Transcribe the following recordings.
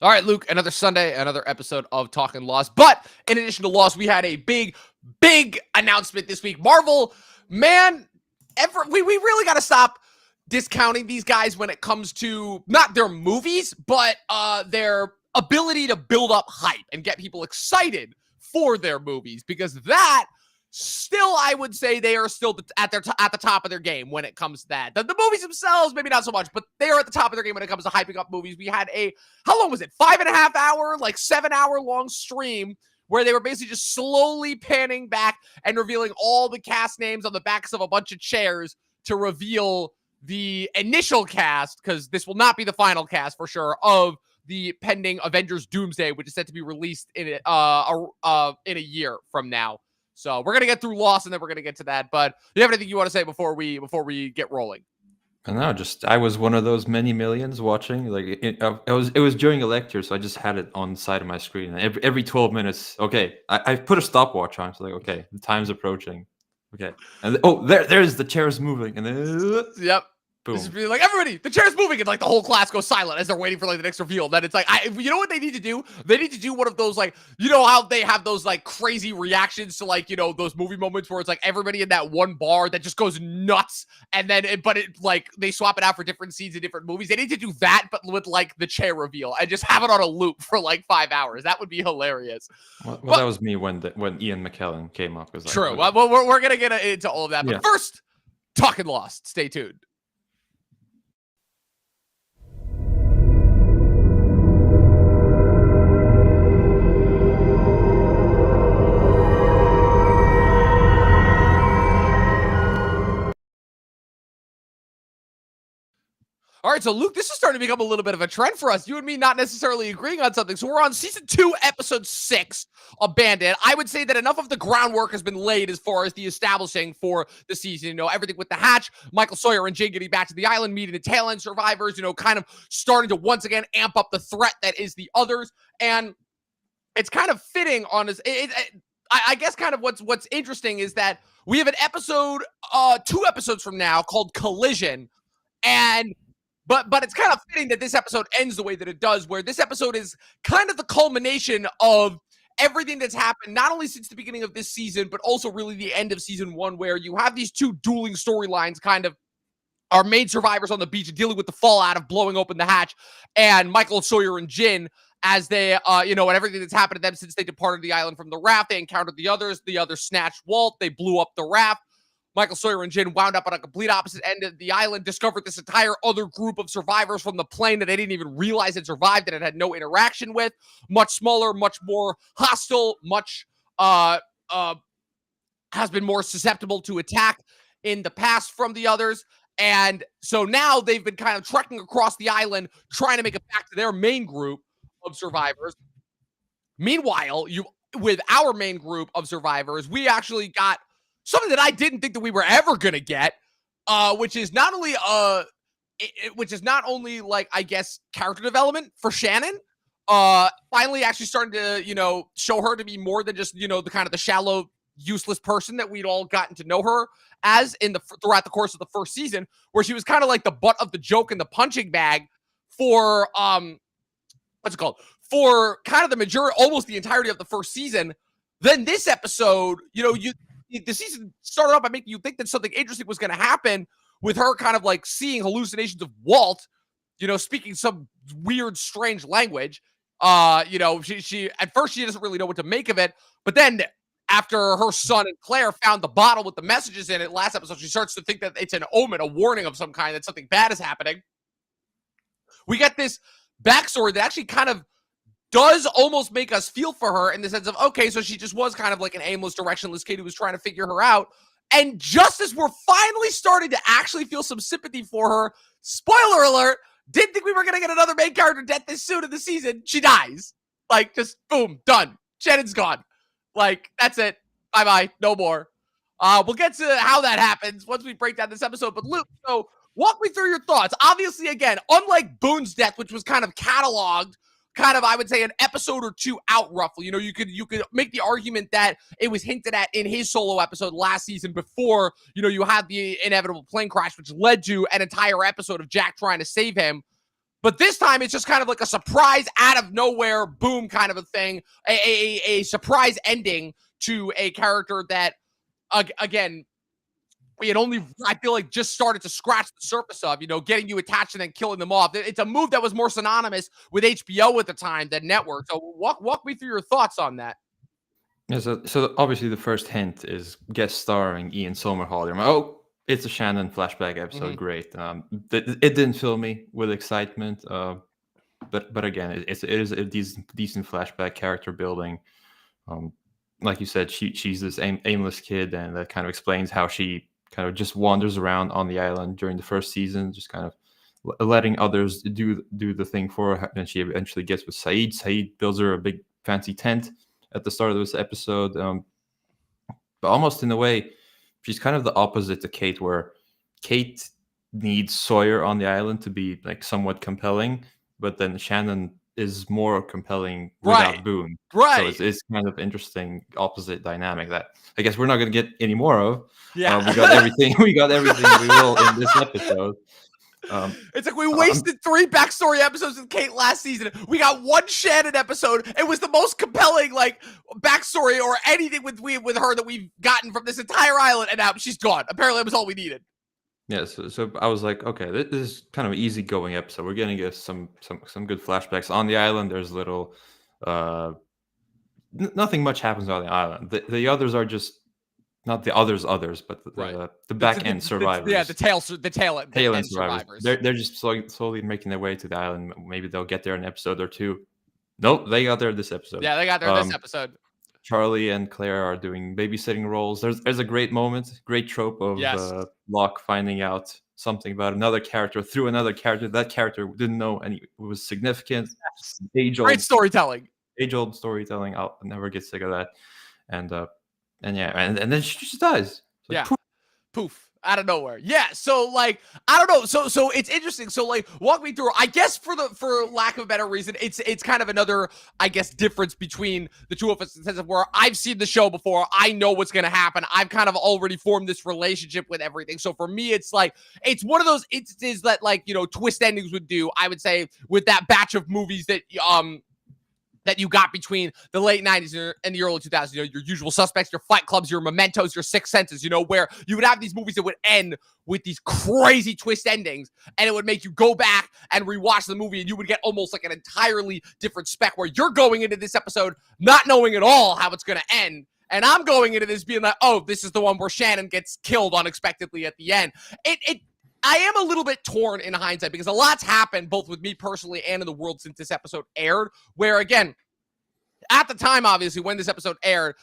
All right, Luke, another Sunday, another episode of Talkin Lost. But in addition to Lost, we had a big announcement this week. Marvel, man, we really got to stop discounting these guys when it comes to not their movies, but their ability to build up hype and get people excited for their movies, because that still, I would say, they are still at the top of their game when it comes to that. The movies themselves, maybe not so much, but they are at the top of their game when it comes to hyping up movies. We had how long was it? 5.5 hour, like 7 hour long stream where they were basically just slowly panning back and revealing all the cast names on the backs of a bunch of chairs to reveal the initial cast, because this will not be the final cast for sure, of the pending Avengers Doomsday, which is set to be released in a year from now. So we're gonna get through Lost, and then we're gonna get to that. But do you have anything you want to say before we get rolling? No, just I was one of those many millions watching. Like it was during a lecture, so I just had it on the side of my screen. And every 12 minutes, okay, I put a stopwatch on. So like, okay, the time's approaching. Okay, and there's the chairs moving, and then Yep. boom. This is really like, everybody, the chair's moving, and like the whole class goes silent as they're waiting for like the next reveal. Then it's like, you know what they need to do? They need to do one of those, like, you know how they have those like crazy reactions to, like, you know, those movie moments where it's like everybody in that one bar that just goes nuts, and then but it like they swap it out for different scenes in different movies. They need to do that, but with like the chair reveal, and just have it on a loop for like 5 hours. That would be hilarious. Well, But that was me when Ian McKellen came up. Was like, true. okay. Well, we're gonna get into all of that, but first, Talkin Lost. Stay tuned. All right, so Luke, this is starting to become a little bit of a trend for us. You and me not necessarily agreeing on something. So we're on season 2, episode 6 of Bandit. I would say that enough of the groundwork has been laid as far as the establishing for the season. You know, everything with the hatch, Michael Sawyer and Jane getting back to the island, meeting the tail end survivors, you know, kind of starting to once again amp up the threat that is the others. And it's kind of fitting on this. I guess kind of what's interesting is that we have an episode, 2 episodes from now, called Collision. And but it's kind of fitting that this episode ends the way that it does, where this episode is kind of the culmination of everything that's happened, not only since the beginning of this season, but also really the end of season 1, where you have these two dueling storylines, kind of our main survivors on the beach dealing with the fallout of blowing open the hatch, and Michael, Sawyer, and Jin as they, and everything that's happened to them since they departed the island from the raft. They encountered the others snatched Walt, they blew up the raft. Michael Sawyer and Jin wound up on a complete opposite end of the island, discovered this entire other group of survivors from the plane that they didn't even realize had survived, that it had no interaction with. Much smaller, much more hostile, much has been more susceptible to attack in the past from the others. And so now they've been kind of trekking across the island, trying to make it back to their main group of survivors. Meanwhile, with our main group of survivors, we actually got something that I didn't think that we were ever going to get, which is not only like, I guess, character development for Shannon, finally actually starting to, show her to be more than just, the kind of the shallow, useless person that we'd all gotten to know her as throughout the course of the first season, where she was kind of like the butt of the joke and the punching bag for, what's it called? For kind of the majority, almost the entirety of the first season. Then this episode, the season started off by making you think that something interesting was going to happen with her kind of like seeing hallucinations of Walt, speaking some weird, strange language. She at first she doesn't really know what to make of it, but then after her son and Claire found the bottle with the messages in it last episode, she starts to think that it's an omen, a warning of some kind, that something bad is happening. We get this backstory that actually kind of does almost make us feel for her, in the sense of, okay, so she just was kind of like an aimless, directionless kid who was trying to figure her out. And just as we're finally starting to actually feel some sympathy for her, spoiler alert, didn't think we were going to get another main character death this soon in the season. She dies. Like, just boom, done. Shannon's gone. Like, that's it. Bye-bye. No more. We'll get to how that happens once we break down this episode. But Luke, so walk me through your thoughts. Obviously, again, unlike Boone's death, which was kind of cataloged, kind of, I would say, an episode or two out roughly. You could make the argument that it was hinted at in his solo episode last season before, you had the inevitable plane crash, which led to an entire episode of Jack trying to save him. But this time, it's just kind of like a surprise out of nowhere, boom, kind of a thing. A surprise ending to a character that, again, we had only, I feel like, just started to scratch the surface of, getting you attached and then killing them off. It's a move that was more synonymous with HBO at the time than network. So walk me through your thoughts on that. Yeah, so obviously the first hint is guest starring Ian Somerhalder. I'm like, oh, it's a Shannon flashback episode. Great. It didn't fill me with excitement, but again, it is a decent flashback character building. Like you said, she's this aimless kid, and that kind of explains how she kind of just wanders around on the island during the first season, just kind of letting others do the thing for her. And she eventually gets with Saeed. Saeed builds her a big fancy tent at the start of this episode. But almost in a way, she's kind of the opposite to Kate, where Kate needs Sawyer on the island to be like somewhat compelling, but then Shannon is more compelling without Boone. Right. So it's kind of interesting opposite dynamic that I guess we're not going to get any more of. Yeah. We got everything. We got everything we will in this episode. It's like we wasted 3 backstory episodes with Kate last season. We got 1 Shannon episode. It was the most compelling backstory or anything with her that we've gotten from this entire island, and now she's gone. Apparently, that was all we needed. Yeah, so I was like, okay, this is kind of an easygoing episode. We're gonna get some good flashbacks on the island. There's little, nothing much happens on the island. The others are just not the others, but the back end survivors. The tail end survivors. They're just slowly making their way to the island. Maybe they'll get there in an episode or 2. Nope, they got there this episode. Yeah, they got there this episode. Charlie and Claire are doing babysitting roles. There's a great moment, great trope of Locke finding out something about another character through another character. That character didn't know and it was significant. Yes. Great storytelling. Age-old storytelling. I'll never get sick of that. And then she just dies. Like, poof. Out of nowhere. Yeah. So I don't know. So it's interesting. So walk me through. I guess for lack of a better reason, it's kind of another, I guess, difference between the two of us in the sense of where I've seen the show before. I know what's going to happen. I've kind of already formed this relationship with everything. So for me, it's one of those instances that twist endings would do, I would say, with that batch of movies that you got between the late 90s and the early 2000s, your Usual Suspects, your Fight Clubs, your Mementos, your Sixth Senses, where you would have these movies that would end with these crazy twist endings, and it would make you go back and rewatch the movie, and you would get almost like an entirely different spec where you're going into this episode not knowing at all how it's going to end, and I'm going into this being like, oh, this is the one where Shannon gets killed unexpectedly at the end. I am a little bit torn in hindsight because a lot's happened both with me personally and in the world since this episode aired, where again, at the time, obviously, when this episode aired,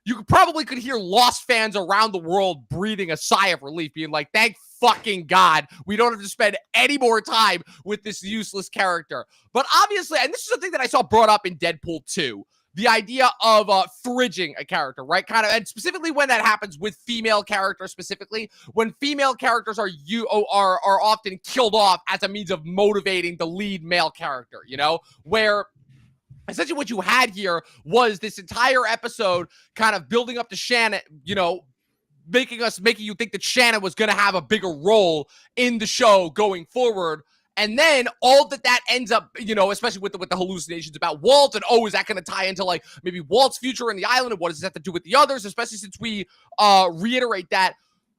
you probably could hear Lost fans around the world breathing a sigh of relief, being like, thank fucking God, we don't have to spend any more time with this useless character. But obviously, and this is something that I saw brought up in Deadpool 2, the idea of fridging a character, right? Kind of, and specifically when that happens with female characters, specifically when female characters are often killed off as a means of motivating the lead male character, where essentially what you had here was this entire episode kind of building up to Shannon, making you think that Shannon was going to have a bigger role in the show going forward. And then all that ends up, especially with the hallucinations about Walt, and is that going to tie into maybe Walt's future in the island, and what does this have to do with the others? Especially since we reiterate that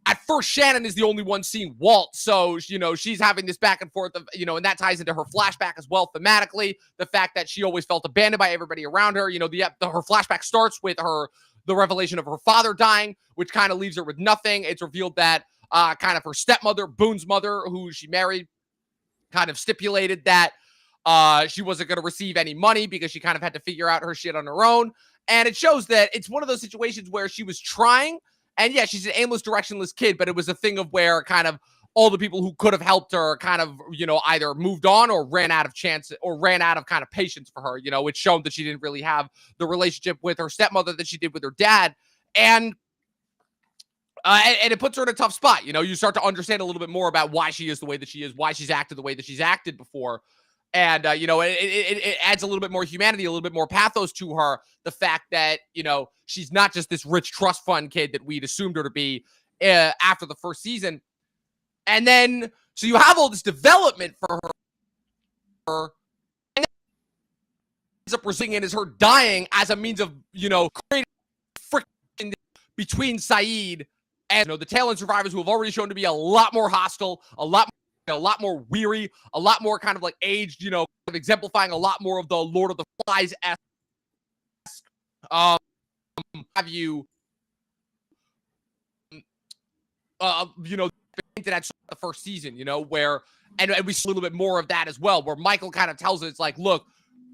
at first Shannon is the only one seeing Walt, so she's having this back and forth of and that ties into her flashback as well thematically. The fact that she always felt abandoned by everybody around her. Her flashback starts with the revelation of her father dying, which kind of leaves her with nothing. It's revealed that kind of her stepmother, Boone's mother, who she married, kind of stipulated that she wasn't going to receive any money because she kind of had to figure out her shit on her own. And it shows that it's one of those situations where she was trying, and yeah, she's an aimless, directionless kid, but it was a thing of where kind of all the people who could have helped her kind of, either moved on or ran out of chance or ran out of kind of patience for her. It's shown that she didn't really have the relationship with her stepmother that she did with her dad. And it puts her in a tough spot. You start to understand a little bit more about why she is the way that she is, why she's acted the way that she's acted before. And, it adds a little bit more humanity, a little bit more pathos to her. The fact that, she's not just this rich trust fund kid that we'd assumed her to be after the first season. And then, so you have all this development for her. and ends up resulting in is her dying as a means of, creating friction between Saeed and, the Talon survivors, who have already shown to be a lot more hostile, a lot more weary, a lot more kind of like aged, exemplifying a lot more of the Lord of the Flies-esque, have you, into that the first season, where, and we see a little bit more of that as well, where Michael kind of tells us, it's like, look,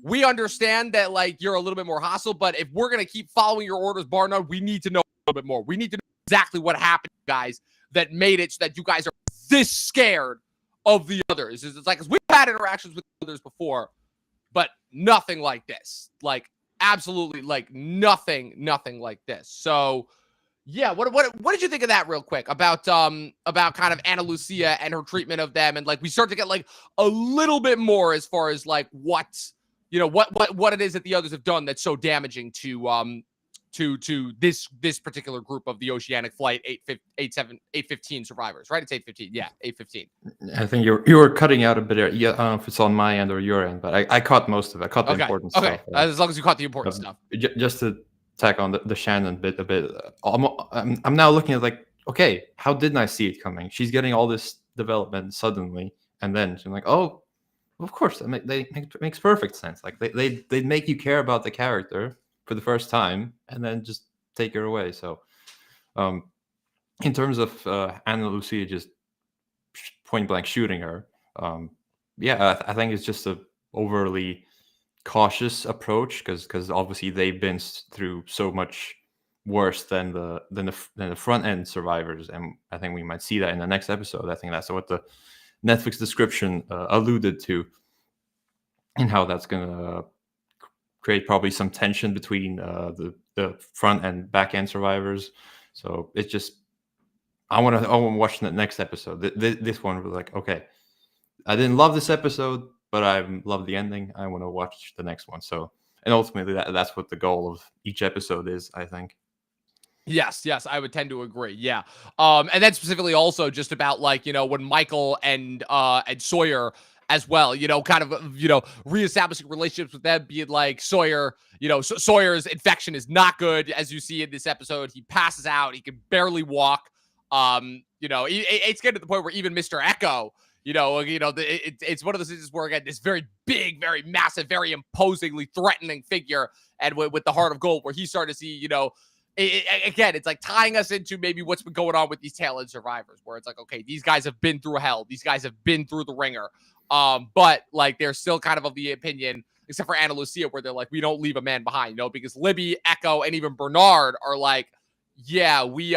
we understand that, like, you're a little bit more hostile, but if we're going to keep following your orders, bar none, we need to know a little bit more. We need to know exactly what happened, guys, that made it so that you guys are this scared of the others. It's like, because we've had interactions with others before, but nothing like this. Like, absolutely, like, nothing like this. So, yeah, what did you think of that real quick about kind of Ana Lucia and her treatment of them, and like we start to get like a little bit more as far as like what it is that the others have done that's so damaging to this particular group of the Oceanic Flight 815 survivors, right? It's 815, yeah, 815. I think you were cutting out a bit there. Yeah, I don't know if it's on my end or your end, but I caught most of it. I caught the important stuff. Okay, as long as you caught the important stuff. Just to tack on the Shannon bit a bit. I'm now looking at like, okay, how didn't I see it coming? She's getting all this development suddenly, and then she's like, oh, of course, makes perfect sense. Like they make you care about the character for the first time, and then just take her away. So, in terms of Ana Lucia just point blank shooting her, yeah, I think it's just a overly cautious approach because obviously they've been through so much worse than the front end survivors, and I think we might see that in the next episode. I think that's what the Netflix description alluded to, and how that's gonna create probably some tension between the front and back end survivors. So it's just I want to watch the next episode. This one was like, okay, I didn't love this episode, but I love the ending. I want to watch the next one. So, and ultimately, that's what the goal of each episode is, I think. Yes, I would tend to agree. Yeah. And then specifically also just about like, when Michael and Sawyer as well, kind of, reestablishing relationships with them, being like Sawyer, Sawyer's infection is not good, as you see in this episode. He passes out, he can barely walk. It's getting to the point where even Mr. Echo, it's one of those things where, again, this very big, very massive, very imposingly threatening figure, and with the heart of gold, where he started to see, again, it's like tying us into maybe what's been going on with these Talon survivors, where it's like, okay, these guys have been through hell. These guys have been through the ringer. But like, they're still kind of the opinion, except for Ana Lucia, where they're like, we don't leave a man behind, because Libby, Echo, and even Bernard are like, yeah, we,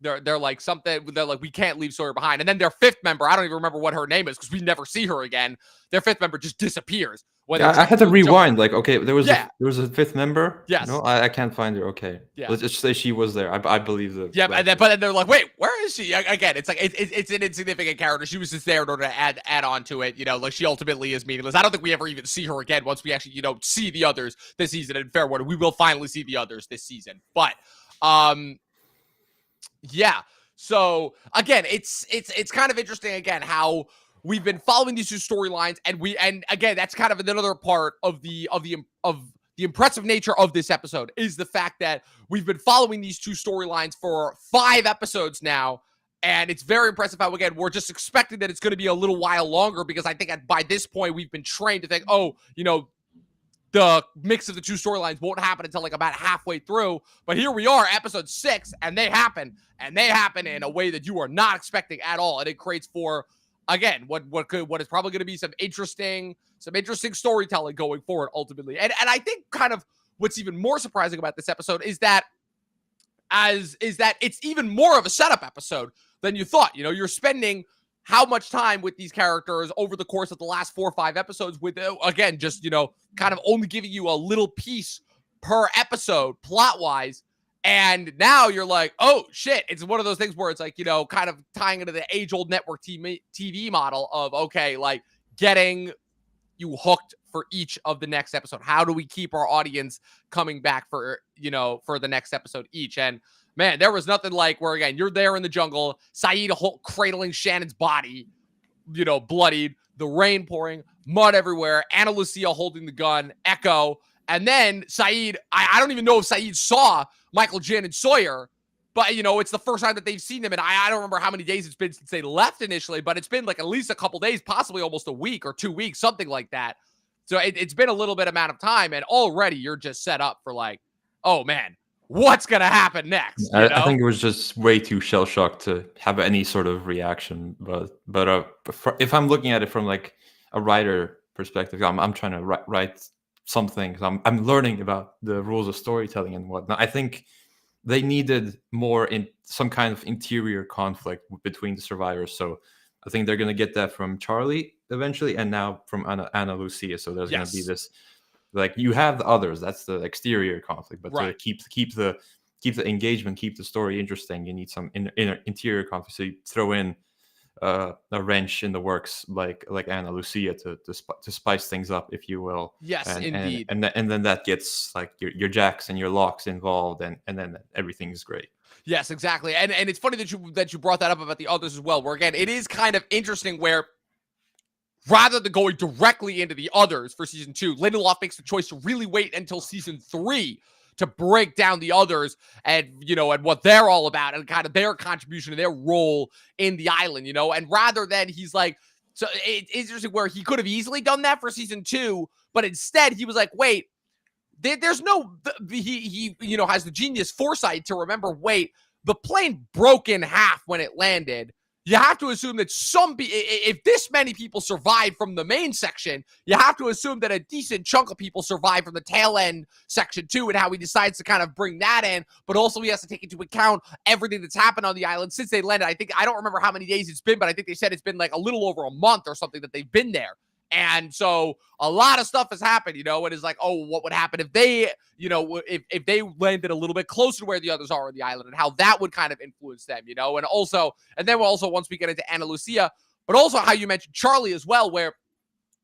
they're like something, they're like, we can't leave Sawyer behind. And then their fifth member, I don't even remember what her name is because we never see her again. Their fifth member just disappears. I had to rewind. Like, okay, there was a fifth member. Yes. No, I can't find her. Okay. Yeah. Let's just say she was there. I believe that. Yeah, but then they're like, wait, where is she? Again, it's like it's an insignificant character. She was just there in order to add on to it. Like she ultimately is meaningless. I don't think we ever even see her again once we actually see the others this season. And fair warning, we will finally see the others this season. But yeah. So again, it's kind of interesting again how we've been following these two storylines, and again, that's kind of another part of the impressive nature of this episode is the fact that we've been following these two storylines for 5 episodes now, and it's very impressive how, again, we're just expecting that it's going to be a little while longer, because I think by this point we've been trained to think, the mix of the two storylines won't happen until like about halfway through. But here we are, episode 6, and they happen in a way that you are not expecting at all. And it creates for, again, what is probably going to be some interesting storytelling going forward ultimately. And I think kind of what's even more surprising about this episode is that it's even more of a setup episode than you thought. You're spending how much time with these characters over the course of the last 4 or 5 episodes with, again, just, kind of only giving you a little piece per episode plot-wise. And now you're like, oh, shit. It's one of those things where it's like, kind of tying into the age-old network TV model of, okay, like getting you hooked for each of the next episode. How do we keep our audience coming back for the next episode each? And man, there was nothing like where, again, you're there in the jungle, Saeed cradling Shannon's body, bloodied, the rain pouring, mud everywhere, Ana Lucia holding the gun, Echo, and then Saeed. I don't even know if Saeed saw Michael, Jin, and Sawyer, but it's the first time that they've seen him, and I don't remember how many days it's been since they left initially, but it's been like at least a couple days, possibly almost a week or 2 weeks, something like that. So it's been a little bit amount of time, and already you're just set up for like, oh man, what's gonna happen next? I think it was just way too shell shocked to have any sort of reaction. But if I'm looking at it from like a writer perspective, I'm trying to write something. I'm learning about the rules of storytelling and whatnot. I think they needed more in some kind of interior conflict between the survivors. So I think they're gonna get that from Charlie eventually, and now from Ana Lucia. So there's gonna be this, like, you have the others, that's the exterior conflict, but to keep the engagement, keep the story interesting, you need some interior conflict. So you throw in a wrench in the works, like Ana Lucia, to spice things up, if you will. Yes, indeed. And then that gets like your jacks and your locks involved, and then everything is great. Yes, exactly. And it's funny that you brought that up about the others as well, where again, it is kind of interesting where rather than going directly into the others for season 2, Lindelof makes the choice to really wait until season 3 to break down the others and, and what they're all about and kind of their contribution and their role in the island, and rather than he's like, so it's interesting where he could have easily done that for season 2, but instead he was like, wait, there's no, he has the genius foresight to remember, wait, the plane broke in half when it landed. You have to assume that if this many people survive from the main section, you have to assume that a decent chunk of people survive from the tail end section too, and how he decides to kind of bring that in. But also he has to take into account everything that's happened on the island since they landed. I don't remember how many days it's been, but I think they said it's been like a little over a month or something that they've been there. And so a lot of stuff has happened, and it's like, oh, what would happen if they, if they landed a little bit closer to where the others are on the island, and how that would kind of influence them, and then once we get into Ana Lucia, but also how you mentioned Charlie as well, where,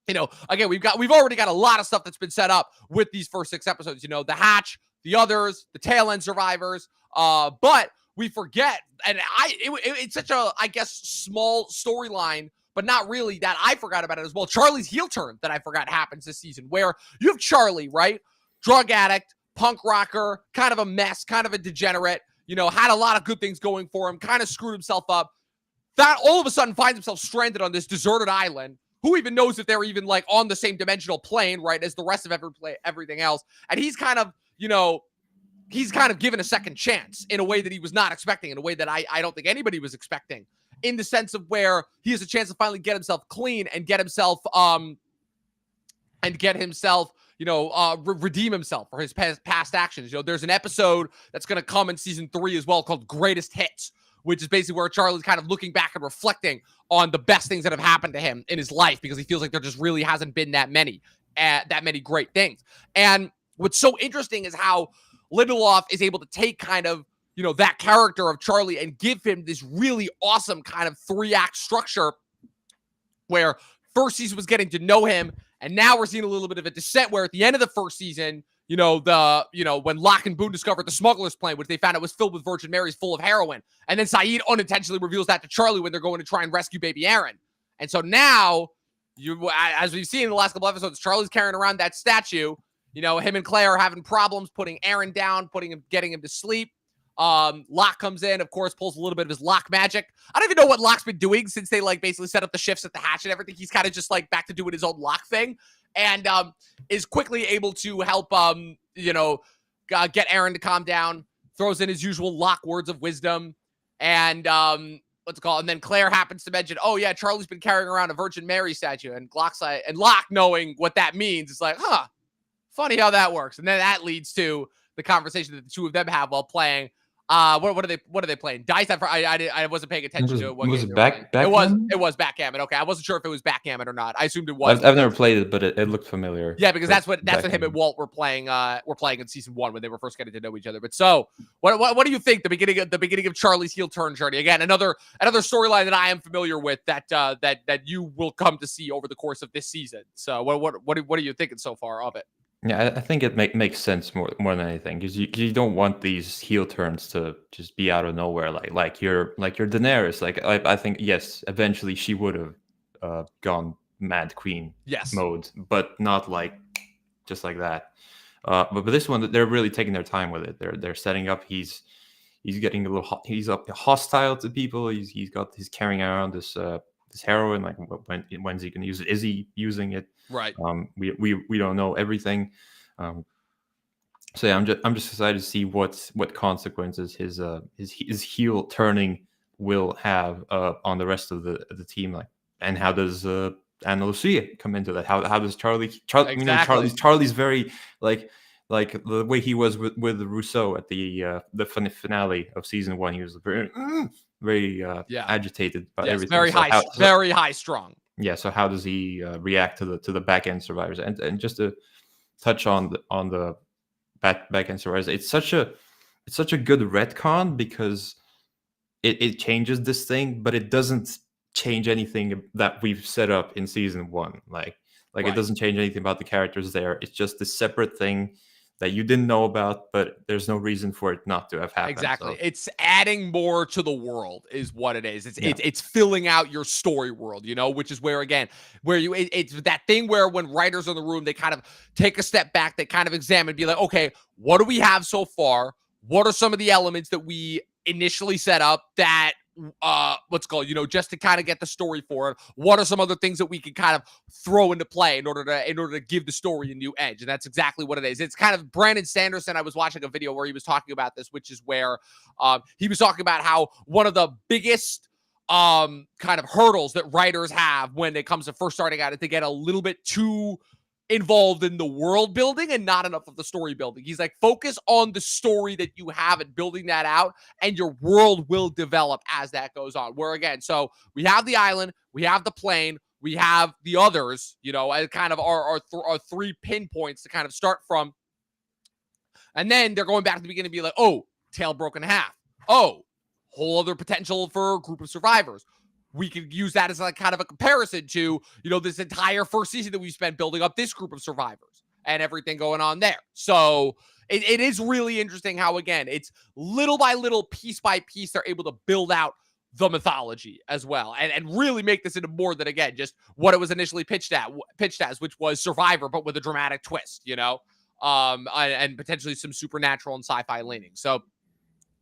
again, we've already got a lot of stuff that's been set up with these first 6 episodes, the hatch, the others, the tail end survivors, but we forget, and it's such a, I guess, small storyline, but not really, that I forgot about it as well. Charlie's heel turn that I forgot happens this season, where you have Charlie, right? Drug addict, punk rocker, kind of a mess, kind of a degenerate, had a lot of good things going for him, kind of screwed himself up. That all of a sudden finds himself stranded on this deserted island. Who even knows if they're even like on the same dimensional plane, right, as the rest of everything else. And he's kind of, given a second chance in a way that he was not expecting, in a way that I don't think anybody was expecting, in the sense of where he has a chance to finally get himself clean and get himself, redeem himself for his past actions. There's an episode that's going to come in season 3 as well called Greatest Hits, which is basically where Charlie's kind of looking back and reflecting on the best things that have happened to him in his life, because he feels like there just really hasn't been that many great things. And what's so interesting is how Lindelof is able to take kind of, that character of Charlie and give him this really awesome kind of 3-act structure, where first season was getting to know him, and now we're seeing a little bit of a descent, where at the end of the first season, when Locke and Boone discovered the smuggler's plane, which they found out was filled with Virgin Marys full of heroin, and then Saeed unintentionally reveals that to Charlie when they're going to try and rescue baby Aaron. And so now, as we've seen in the last couple episodes, Charlie's carrying around that statue. Him and Claire are having problems putting Aaron down, getting him to sleep. Locke comes in, of course, pulls a little bit of his Locke magic. I don't even know what Locke's been doing since they basically set up the shifts at the hatch and everything. He's kind of just back to doing his own Locke thing, and is quickly able to help get Aaron to calm down. Throws in his usual Locke words of wisdom, and and then Claire happens to mention, oh yeah, Charlie's been carrying around a Virgin Mary statue, and Locke, knowing what that means, is like, huh, funny how that works. And then that leads to the conversation that the two of them have while playing. What are they playing? Dice? I wasn't paying attention to it. Was it backgammon? It was backgammon. Okay, I wasn't sure if it was backgammon or not. I assumed it was. I've never played it, but it looked familiar. Yeah, because that's what him and Walt were playing. Were playing in season 1 when they were first getting to know each other. But so, what do you think? The beginning of Charlie's heel turn journey. Again, another storyline that I am familiar with that you will come to see over the course of this season. So, what are you thinking so far of it? Yeah, I think it makes sense more than anything, because you don't want these heel turns to just be out of nowhere, like your Daenerys. I think, yes, eventually she would have gone Mad Queen Yes. mode, but not like just like that. But this one, they're really taking their time with it. They're setting up. He's getting a little he's up hostile to people. He's carrying around this heroin. Like when's he gonna use it? Is he using it? Right. We don't know everything. So yeah, I'm just excited to see what consequences his heel turning will have on the rest of the team. Like, and how does Anna Lucia come into that? How does Charlie? Exactly. Charlie's very like the way he was with Rousseau at the finale of season 1. He was very Yeah. agitated about Yes, everything. very So high, very high strung. yeah. So how does he react to the back end survivors? And just to touch on the back end survivors, it's such a good retcon because it changes this thing, but it doesn't change anything that we've set up in season 1. Like Right. it doesn't change anything about the characters there. It's just a separate thing that you didn't know about, but there's no reason for it not to have happened. Exactly. So. It's adding more to the world is what it is. It's filling out your story world, which is where, again, it's that thing where when writers are in the room, they kind of take a step back, they kind of examine, be like, okay, what do we have so far? What are some of the elements that we initially set up that just to kind of get the story forward? What are some other things that we can kind of throw into play in order to give the story a new edge? And that's exactly what it is. It's kind of Brandon Sanderson. I was watching a video where he was talking about this, which is where he was talking about how one of the biggest kind of hurdles that writers have when it comes to first starting out is to get a little bit too involved in the world building and not enough of the story building. He's like, focus on the story that you have and building that out, and your world will develop as that goes on. Where again, so we have the island, we have the plane, we have the others, as kind of our 3 pinpoints to kind of start from. And then they're going back to the beginning and be like, oh, tail broken in half. Oh, whole other potential for a group of survivors. We could use that as like kind of a comparison to, this entire first season that we spent building up this group of survivors and everything going on there. So it is really interesting how, again, it's little by little, piece by piece, they're able to build out the mythology as well and really make this into more than, again, just what it was initially pitched as, which was Survivor, but with a dramatic twist, and potentially some supernatural and sci-fi leaning. So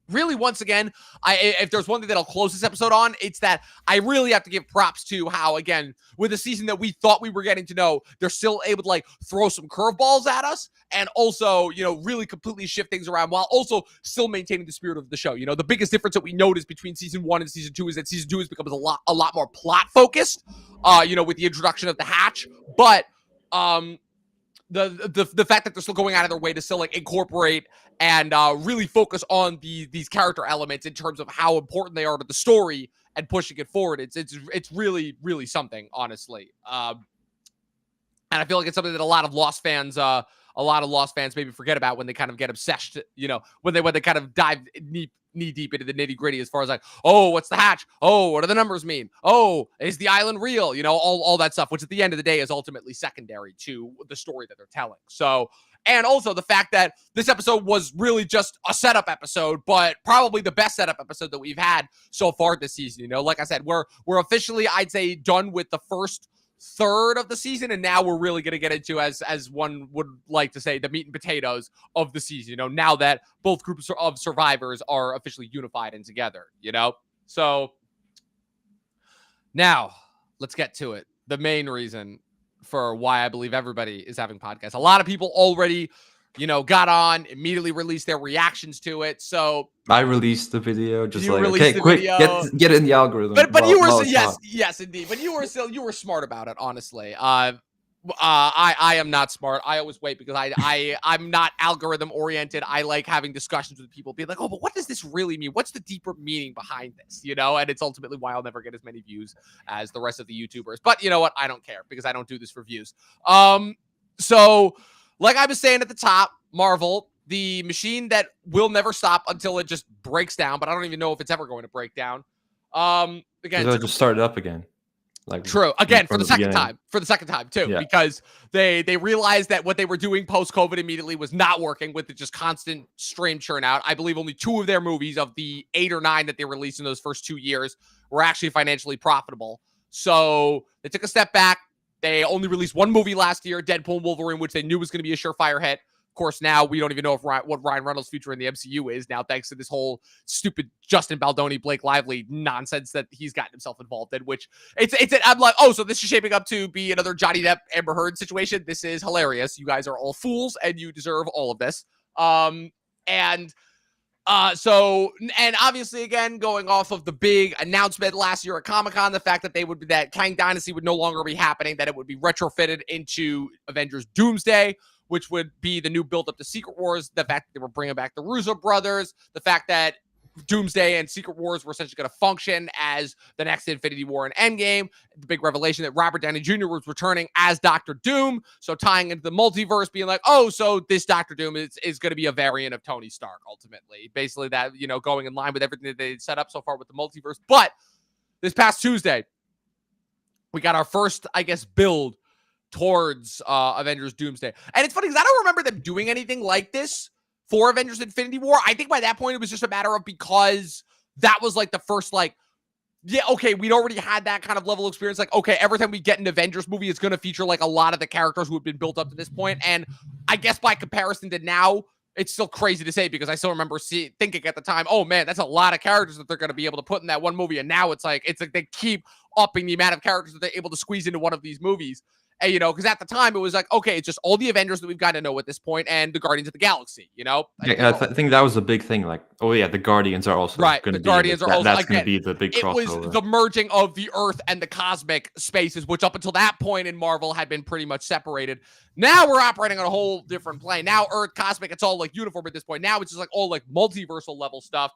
really, once again, if there's one thing that I'll close this episode on, it's that I really have to give props to how, again, with a season that we thought we were getting to know, they're still able to throw some curveballs at us and also, really completely shift things around while also still maintaining the spirit of the show. The biggest difference that we noticed between season 1 and season 2 is that season 2 has become a lot more plot focused, with the introduction of the hatch, but the fact that they're still going out of their way to still incorporate and really focus on these character elements in terms of how important they are to the story and pushing it forward. It's really, really something, honestly. And I feel like it's something that a lot of Lost fans maybe forget about when they kind of get obsessed, when they kind of dive knee deep into the nitty gritty as far as oh, what's the hatch? Oh, what do the numbers mean? Oh, is the island real? All that stuff, which at the end of the day is ultimately secondary to the story that they're telling. So, and also the fact that this episode was really just a setup episode, but probably the best setup episode that we've had so far this season. Like I said, we're officially, I'd say, done with the first third of the season, and now we're really going to get into, as one would like to say, the meat and potatoes of the season, now that both groups of survivors are officially unified and together, so now let's get to it. The main reason for why I believe everybody is having podcasts. A lot of people already got on, immediately released their reactions to it. So I released the video, just okay, quick, get in the algorithm. But you were yes, indeed. But you were smart about it, honestly. I am not smart. I always wait because I'm not algorithm oriented. I like having discussions with people, being like, oh, but what does this really mean? What's the deeper meaning behind this? And it's ultimately why I'll never get as many views as the rest of the YouTubers. But you know what? I don't care because I don't do this for views. So like I was saying at the top, Marvel, the machine that will never stop until it just breaks down, but I don't even know if it's ever going to break down. Again, so just start it up again. True. Again, for the second time too, because they realized that what they were doing post-COVID immediately was not working with the just constant stream churn out. I believe only 2 of their movies of the 8 or 9 that they released in those first 2 years were actually financially profitable. So they took a step back, They only released one movie last year, Deadpool and Wolverine, which they knew was going to be a surefire hit. Of course, now we don't even know what Ryan Reynolds' future in the MCU is now, thanks to this whole stupid Justin Baldoni, Blake Lively nonsense that he's gotten himself involved in. Which I'm like, oh, so this is shaping up to be another Johnny Depp Amber Heard situation. This is hilarious. You guys are all fools, and you deserve all of this. And obviously, again, going off of the big announcement last year at Comic-Con, the fact that that Kang Dynasty would no longer be happening, that it would be retrofitted into Avengers Doomsday, which would be the new build-up to Secret Wars, the fact that they were bringing back the Russo brothers, the fact that Doomsday and Secret Wars were essentially going to function as the next Infinity War and Endgame. The big revelation that Robert Downey Jr. was returning as Doctor Doom. So tying into the multiverse, being like, oh, so this Doctor Doom is going to be a variant of Tony Stark, ultimately. Basically that, going in line with everything that they set up so far with the multiverse. But this past Tuesday, we got our first, I guess, build towards Avengers Doomsday. And it's funny because I don't remember them doing anything like this for Avengers Infinity War. I think by that point, it was just a matter of, because that was like the first, like, yeah, okay, we'd already had that kind of level of experience. Like, okay, every time we get an Avengers movie, it's going to feature like a lot of the characters who have been built up to this point. And I guess by comparison to now, it's still crazy to say, because I still remember thinking at the time, oh man, that's a lot of characters that they're going to be able to put in that one movie. And now it's like they keep upping the amount of characters that they're able to squeeze into one of these movies. And, because at the time it was like, okay, it's just all the Avengers that we've got to know at this point, and the Guardians of the Galaxy, Yeah, I think that was a big thing. Like, oh yeah, the Guardians are also right. going to The be Guardians are also, that's going to be the big crossover. It was the merging of the Earth and the cosmic spaces, which up until that point in Marvel had been pretty much separated. Now we're operating on a whole different plane. Now Earth, cosmic, it's all like uniform at this point. Now it's just like all like multiversal level stuff.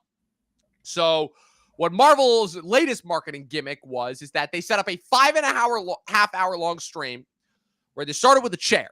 So what Marvel's latest marketing gimmick is that they set up a 5.5 hour long stream where they started with a chair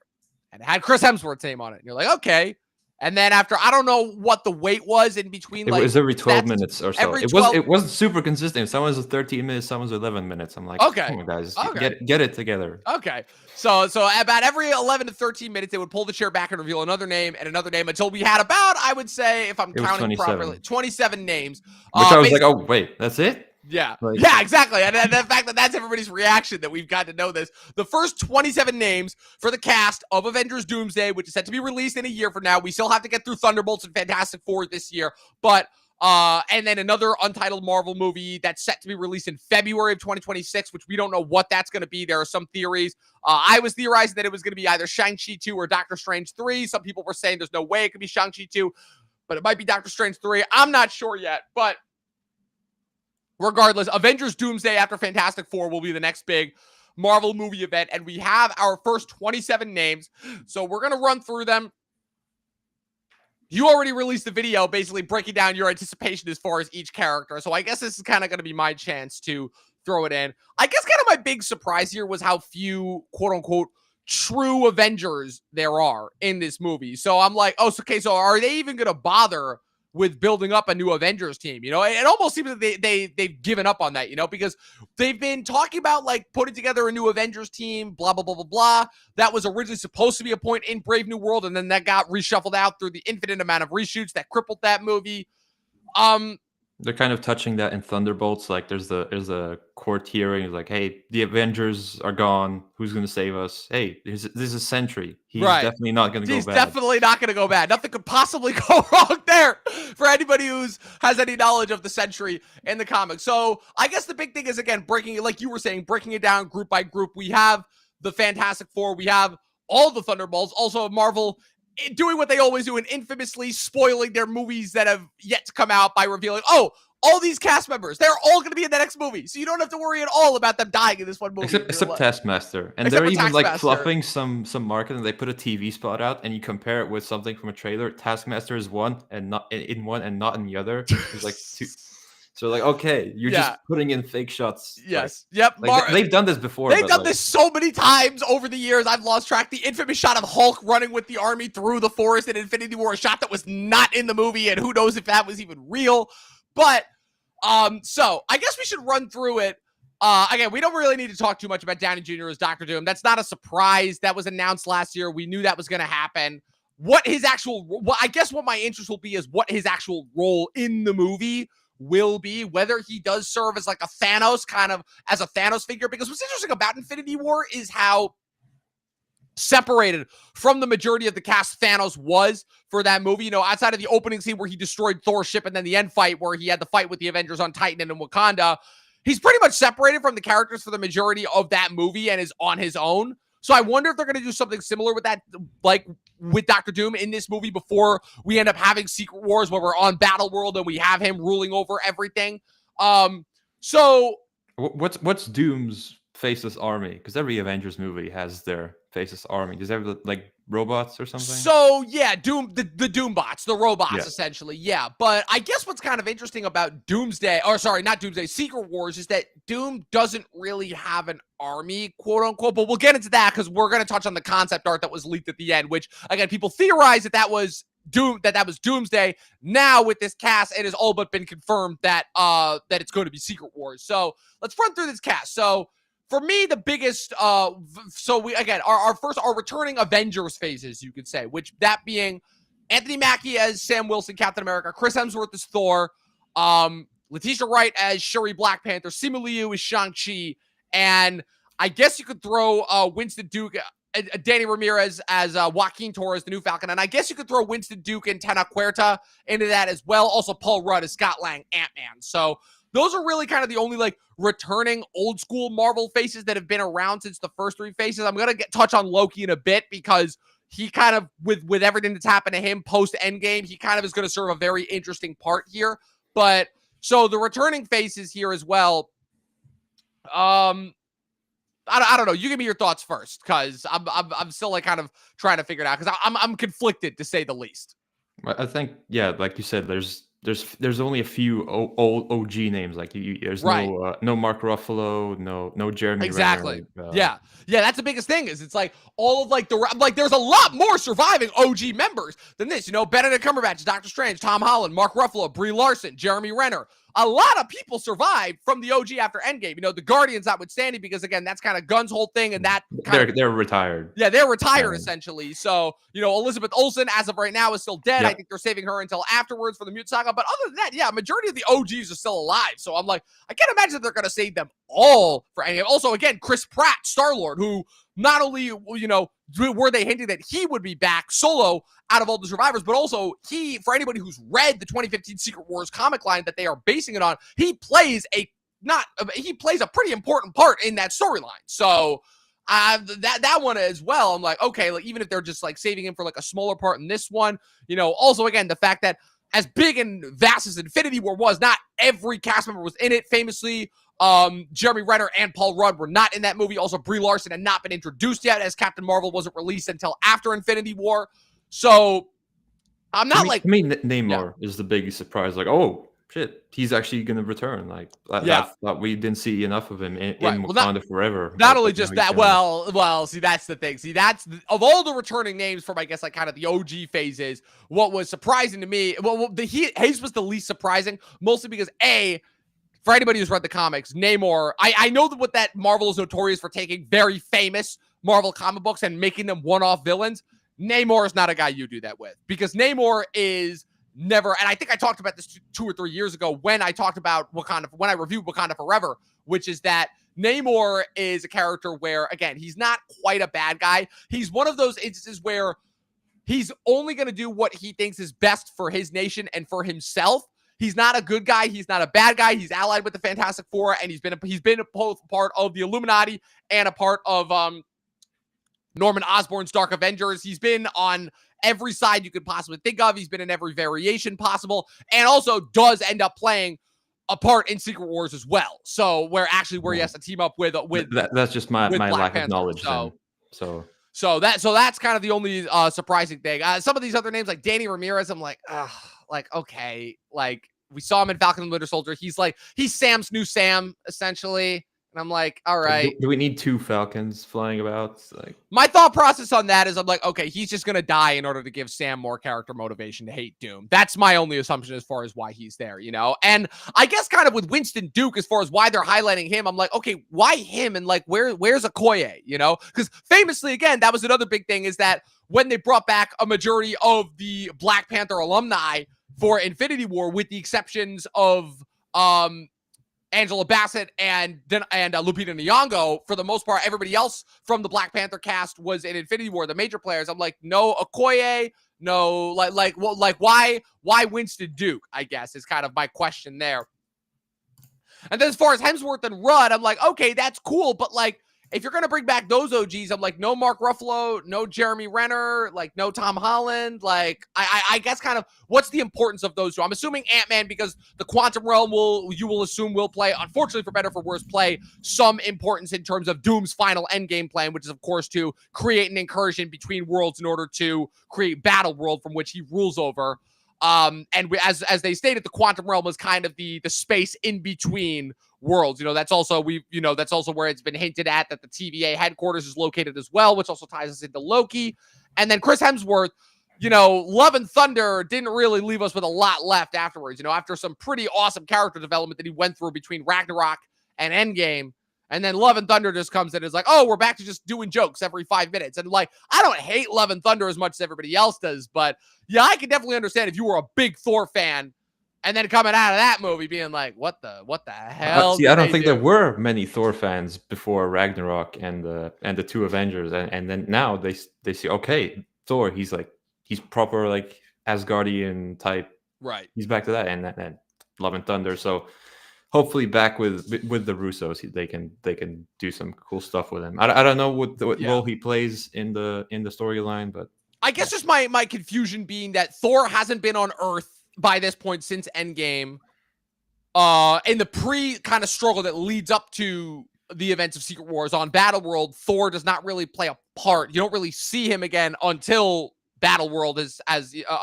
and it had Chris Hemsworth's name on it. And you're like, okay. And then after, I don't know what the wait was in between. It was every 12 minutes or so. It wasn't super consistent. Some was 13 minutes, some was 11 minutes. I'm like, okay, come on, guys, okay. get it together. Okay. So about every 11 to 13 minutes, they would pull the chair back and reveal another name until we had about, I would say, if I'm counting properly, 27 names. Which I was like, oh, wait, that's it? Yeah. Like, yeah, exactly. And the fact that that's everybody's reaction, that we've got to know this. The first 27 names for the cast of Avengers Doomsday, which is set to be released in a year from now. We still have to get through Thunderbolts and Fantastic Four this year, but and then another untitled Marvel movie that's set to be released in February of 2026, which we don't know what that's going to be. There are some theories. I was theorizing that it was going to be either Shang-Chi 2 or Doctor Strange 3. Some people were saying there's no way it could be Shang-Chi 2, but it might be Doctor Strange 3. I'm not sure yet, but regardless, Avengers Doomsday after Fantastic Four will be the next big Marvel movie event, and we have our first 27 names. So we're going to run through them. You already released the video basically breaking down your anticipation as far as each character. So I guess this is kind of going to be my chance to throw it in. I guess kind of my big surprise here was how few, quote unquote, true Avengers there are in this movie. So I'm like, oh, okay, so are they even going to bother with building up a new Avengers team? It almost seems like they've given up on that, because they've been talking about like putting together a new Avengers team, blah, blah, blah, blah, blah. That was originally supposed to be a point in Brave New World, and then that got reshuffled out through the infinite amount of reshoots that crippled that movie. They're kind of touching that in Thunderbolts. Like there's a court hearing, like, hey, the Avengers are gone. Who's going to save us? Hey, this is Sentry. He's definitely not going to go bad. He's definitely not going to go bad. Nothing could possibly go wrong there for anybody has any knowledge of the Sentry in the comics. So I guess the big thing is, again, breaking it, like you were saying, breaking it down group by group. We have the Fantastic Four. We have all the Thunderbolts. Also, Marvel doing what they always do and infamously spoiling their movies that have yet to come out by revealing, oh, all these cast members, they're all going to be in the next movie. So you don't have to worry at all about them dying in this one movie. Except Taskmaster. And they're even like fluffing some marketing. They put a TV spot out and you compare it with something from a trailer. Taskmaster is one and not in one and not in the other. It's like two. So like, okay, you're just putting in fake shots. Yes. Like, yep. They've done this before. They've done this so many times over the years. I've lost track. The infamous shot of Hulk running with the army through the forest in Infinity War, a shot that was not in the movie, and who knows if that was even real. But so I guess we should run through it. Again, we don't really need to talk too much about Downey Jr. as Dr. Doom. That's not a surprise. That was announced last year. We knew that was going to happen. I guess what my interest will be is what his actual role in the movie will be, whether he does serve as like a Thanos, kind of as a Thanos figure, because what's interesting about Infinity War is how separated from the majority of the cast Thanos was for that movie. Outside of the opening scene where he destroyed Thor's ship and then the end fight where he had the fight with the Avengers on Titan and in Wakanda, he's pretty much separated from the characters for the majority of that movie and is on his own. So I wonder if they're going to do something similar with that, like with Doctor Doom in this movie, before we end up having Secret Wars where we're on Battle World and we have him ruling over everything. So what's Doom's faceless army? Because every Avengers movie has their faceless army. Does every like robots or something? So yeah, the Doombots, the robots, Yeah. essentially. Yeah. But I guess what's kind of interesting about Secret Wars is that Doom doesn't really have an army, quote unquote. But we'll get into that because we're going to touch on the concept art that was leaked at the end, which again, people theorize that was that was Doomsday. Now with this cast, it has all but been confirmed that that it's going to be Secret Wars. So let's run through this cast. So for me, the biggest, our returning Avengers phases, you could say, which that being Anthony Mackie as Sam Wilson, Captain America, Chris Hemsworth as Thor, Letitia Wright as Shuri Black Panther, Simu Liu as Shang-Chi, and I guess you could throw Winston Duke, Danny Ramirez as Joaquin Torres, the new Falcon, and I guess you could throw Winston Duke and Tena Huerta into that as well. Also, Paul Rudd as Scott Lang, Ant-Man. So those are really kind of the only like returning old school Marvel faces that have been around since the first three phases. I'm going to touch on Loki in a bit because he kind of, with everything that's happened to him post Endgame, he kind of is going to serve a very interesting part here. But so the returning faces here as well. I don't know. You give me your thoughts first, because I'm still like kind of trying to figure it out, because I'm conflicted, to say the least. I think, yeah, like you said, there's only a few old OG names. Like there's Right. no Mark Ruffalo, no Jeremy Exactly. Renner. Yeah, that's the biggest thing. Is it's like all of like there's a lot more surviving OG members than this. Benedict Cumberbatch, Doctor Strange, Tom Holland, Mark Ruffalo, Brie Larson, Jeremy Renner. A lot of people survived from the OG after Endgame. The Guardians notwithstanding, because again, that's kind of Gunn's whole thing, and that they're retired. Yeah, they're retired essentially. So Elizabeth Olsen, as of right now, is still dead. Yep. I think they're saving her until afterwards for the Mute Saga. But other than that, yeah, majority of the OGs are still alive. So I'm like, I can't imagine that they're going to save them all for Endgame. Also, again, Chris Pratt, Star-Lord, who not only were they hinting that he would be back solo out of all the survivors, but also for anybody who's read the 2015 Secret Wars comic line that they are basing it on, he plays a pretty important part in that storyline. So that one as well, I'm like, okay, like even if they're just like saving him for like a smaller part in this one, also again, the fact that as big and vast as Infinity War was, not every cast member was in it. Famously, Jeremy Renner and Paul Rudd were not in that movie. Also, Brie Larson had not been introduced yet, as Captain Marvel wasn't released until after Infinity War. So I'm not Namor is the biggest surprise. Like, oh shit, he's actually going to return. Like, I thought we didn't see enough of him in Wakanda forever. Not only just that, well, see, that's the thing. See, of all the returning names from, I guess, like kind of the OG phases, what was surprising to me, Hayes was the least surprising, mostly because for anybody who's read the comics, Namor, I know that what that Marvel is notorious for taking very famous Marvel comic books and making them one-off villains. Namor is not a guy you do that with, because Namor is never, and I think I talked about this 2 or 3 years ago when I talked about Wakanda, when I reviewed Wakanda Forever, which is that Namor is a character where, again, he's not quite a bad guy. He's one of those instances where he's only going to do what he thinks is best for his nation and for himself. He's not a good guy. He's not a bad guy. He's allied with the Fantastic Four, and he's been both part of the Illuminati and a part of Norman Osborn's Dark Avengers. He's been on every side you could possibly think of. He's been in every variation possible, and also does end up playing a part in Secret Wars as well. So where he has to team up with that's just my lack of knowledge. So that's kind of the only surprising thing. Some of these other names like Danny Ramirez, I'm like, okay, like we saw him in Falcon and Winter Soldier. He's Sam's new Sam essentially. And I'm like, all right. Do we need 2 Falcons flying about? Like, my thought process on that is I'm like, okay, he's just going to die in order to give Sam more character motivation to hate Doom. That's my only assumption as far as why he's there, And I guess kind of with Winston Duke, as far as why they're highlighting him, I'm like, okay, why him? And like, where's Okoye, Because famously, again, that was another big thing, is that when they brought back a majority of the Black Panther alumni for Infinity War, with the exceptions of Angela Bassett and Lupita Nyong'o. For the most part, everybody else from the Black Panther cast was in Infinity War. The major players, I'm like, no Okoye, no why Winston Duke? I guess is kind of my question there. And then as far as Hemsworth and Rudd, I'm like, okay, that's cool, but like, if you're going to bring back those OGs, I'm like, no Mark Ruffalo, no Jeremy Renner, like no Tom Holland. Like, I guess kind of what's the importance of those two? I'm assuming Ant-Man because the quantum realm you will assume will play, unfortunately for better or for worse, play some importance in terms of Doom's final endgame plan, which is, of course, to create an incursion between worlds in order to create Battle World from which he rules over. And as they stated, the quantum realm was kind of the space in between worlds. That's also where it's been hinted at that the TVA headquarters is located as well, which also ties us into Loki. And then Chris Hemsworth, Love and Thunder didn't really leave us with a lot left afterwards. After some pretty awesome character development that he went through between Ragnarok and Endgame. And then Love and Thunder just comes in and is like, oh, we're back to just doing jokes every 5 minutes. And like, I don't hate Love and Thunder as much as everybody else does, but yeah, I can definitely understand if you were a big Thor fan and then coming out of that movie being like, what the hell? I don't think there were many Thor fans before Ragnarok and the two Avengers, and then now they see, okay, Thor, he's proper like Asgardian type, right? He's back to that, and Love and Thunder. So hopefully back with the Russos, they can do some cool stuff with him. I don't know what role he plays in the storyline, but I guess just my confusion being that Thor hasn't been on Earth by this point since Endgame. In the pre kind of struggle that leads up to the events of Secret Wars on Battleworld, Thor does not really play a part. You don't really see him again until Battleworld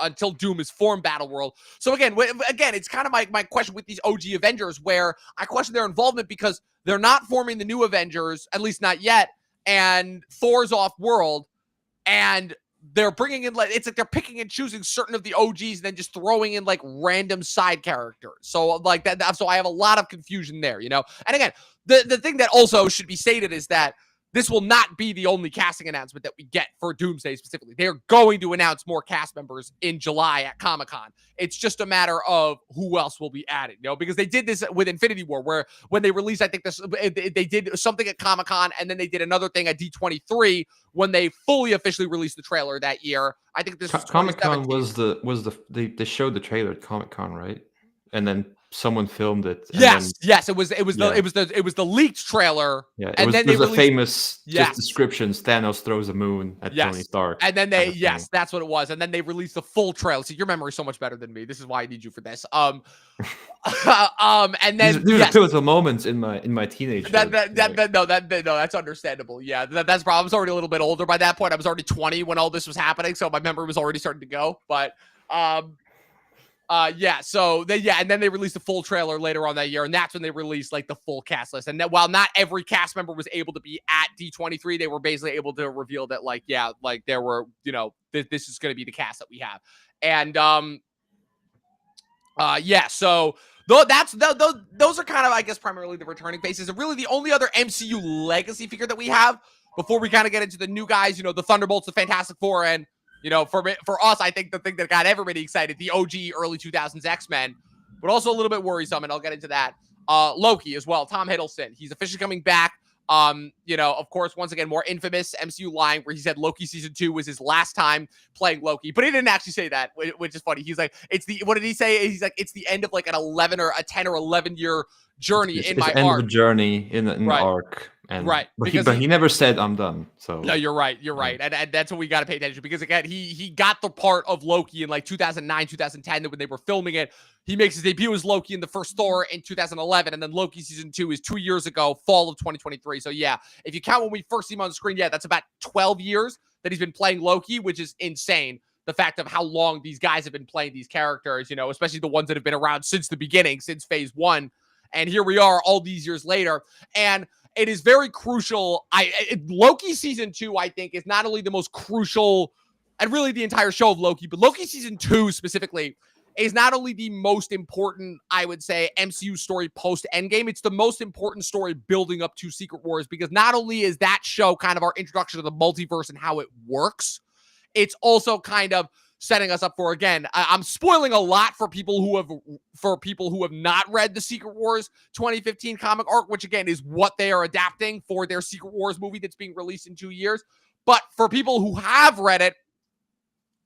until Doom is formed Battleworld. So again, it's kind of my question with these OG Avengers, where I question their involvement because they're not forming the new Avengers, at least not yet, and Thor's off world, and they're bringing in it's like they're picking and choosing certain of the OGs and then just throwing in like random side characters. So like that, so I have a lot of confusion there, And again, the thing that also should be stated is that this will not be the only casting announcement that we get for Doomsday specifically. They're going to announce more cast members in July at Comic-Con. It's just a matter of who else will be added, because they did this with Infinity War, where when they released, I think they did something at Comic-Con, and then they did another thing at D23 when they fully officially released the trailer that year. I think this was Comic-Con they showed the trailer at Comic-Con, right? And then someone filmed it. Yes, it was the leaked trailer. Yeah, and then there was they a famous description. Thanos throws a moon at Tony Stark. And then that's what it was. And then they released the full trailer. See, your memory's so much better than me. This is why I need you for this. And then these are pivotal moments in my teenage. No, that's understandable. Yeah, that's probably. I was already a little bit older by that point. I was already 20 when all this was happening, so my memory was already starting to go. But and then they released a full trailer later on that year, and that's when they released like the full cast list. And that while not every cast member was able to be at D23, they were basically able to reveal that there were, this is going to be the cast that we have. And so those are kind of, I guess, primarily the returning faces. And really the only other MCU legacy figure that we have before we kind of get into the new guys, the Thunderbolts, the Fantastic Four, and for us, I think the thing that got everybody excited, the OG early 2000s X-Men, but also a little bit worrisome, and I'll get into that. Loki as well, Tom Hiddleston. He's officially coming back. Of course, once again, more infamous MCU line where he said Loki season 2 was his last time playing Loki, but he didn't actually say that, which is funny. He's like, what did he say? He's like, it's the end of like an 11 or a 10 or 11 year journey in my end arc. Of a journey in the arc. And, right. But he never said I'm done. So no, you're right. And that's what we got to pay attention to, because again, he got the part of Loki in like 2009, 2010 when they were filming it. He makes his debut as Loki in the first Thor in 2011, and then Loki season 2 is 2 years ago, fall of 2023. So yeah, if you count when we first see him on the screen, that's about 12 years that he's been playing Loki, which is insane. The fact of how long these guys have been playing these characters, especially the ones that have been around since the beginning, since phase 1. And here we are all these years later. And it is very crucial. Loki season 2, I think, is not only the most crucial, and really the entire show of Loki, but Loki season 2 specifically is not only the most important, I would say, MCU story post Endgame, it's the most important story building up to Secret Wars, because not only is that show kind of our introduction to the multiverse and how it works, it's also kind of setting us up for, again, I'm spoiling a lot for people who have not read the Secret Wars 2015 comic arc, which again is what they are adapting for their Secret Wars movie that's being released in 2 years. But for people who have read it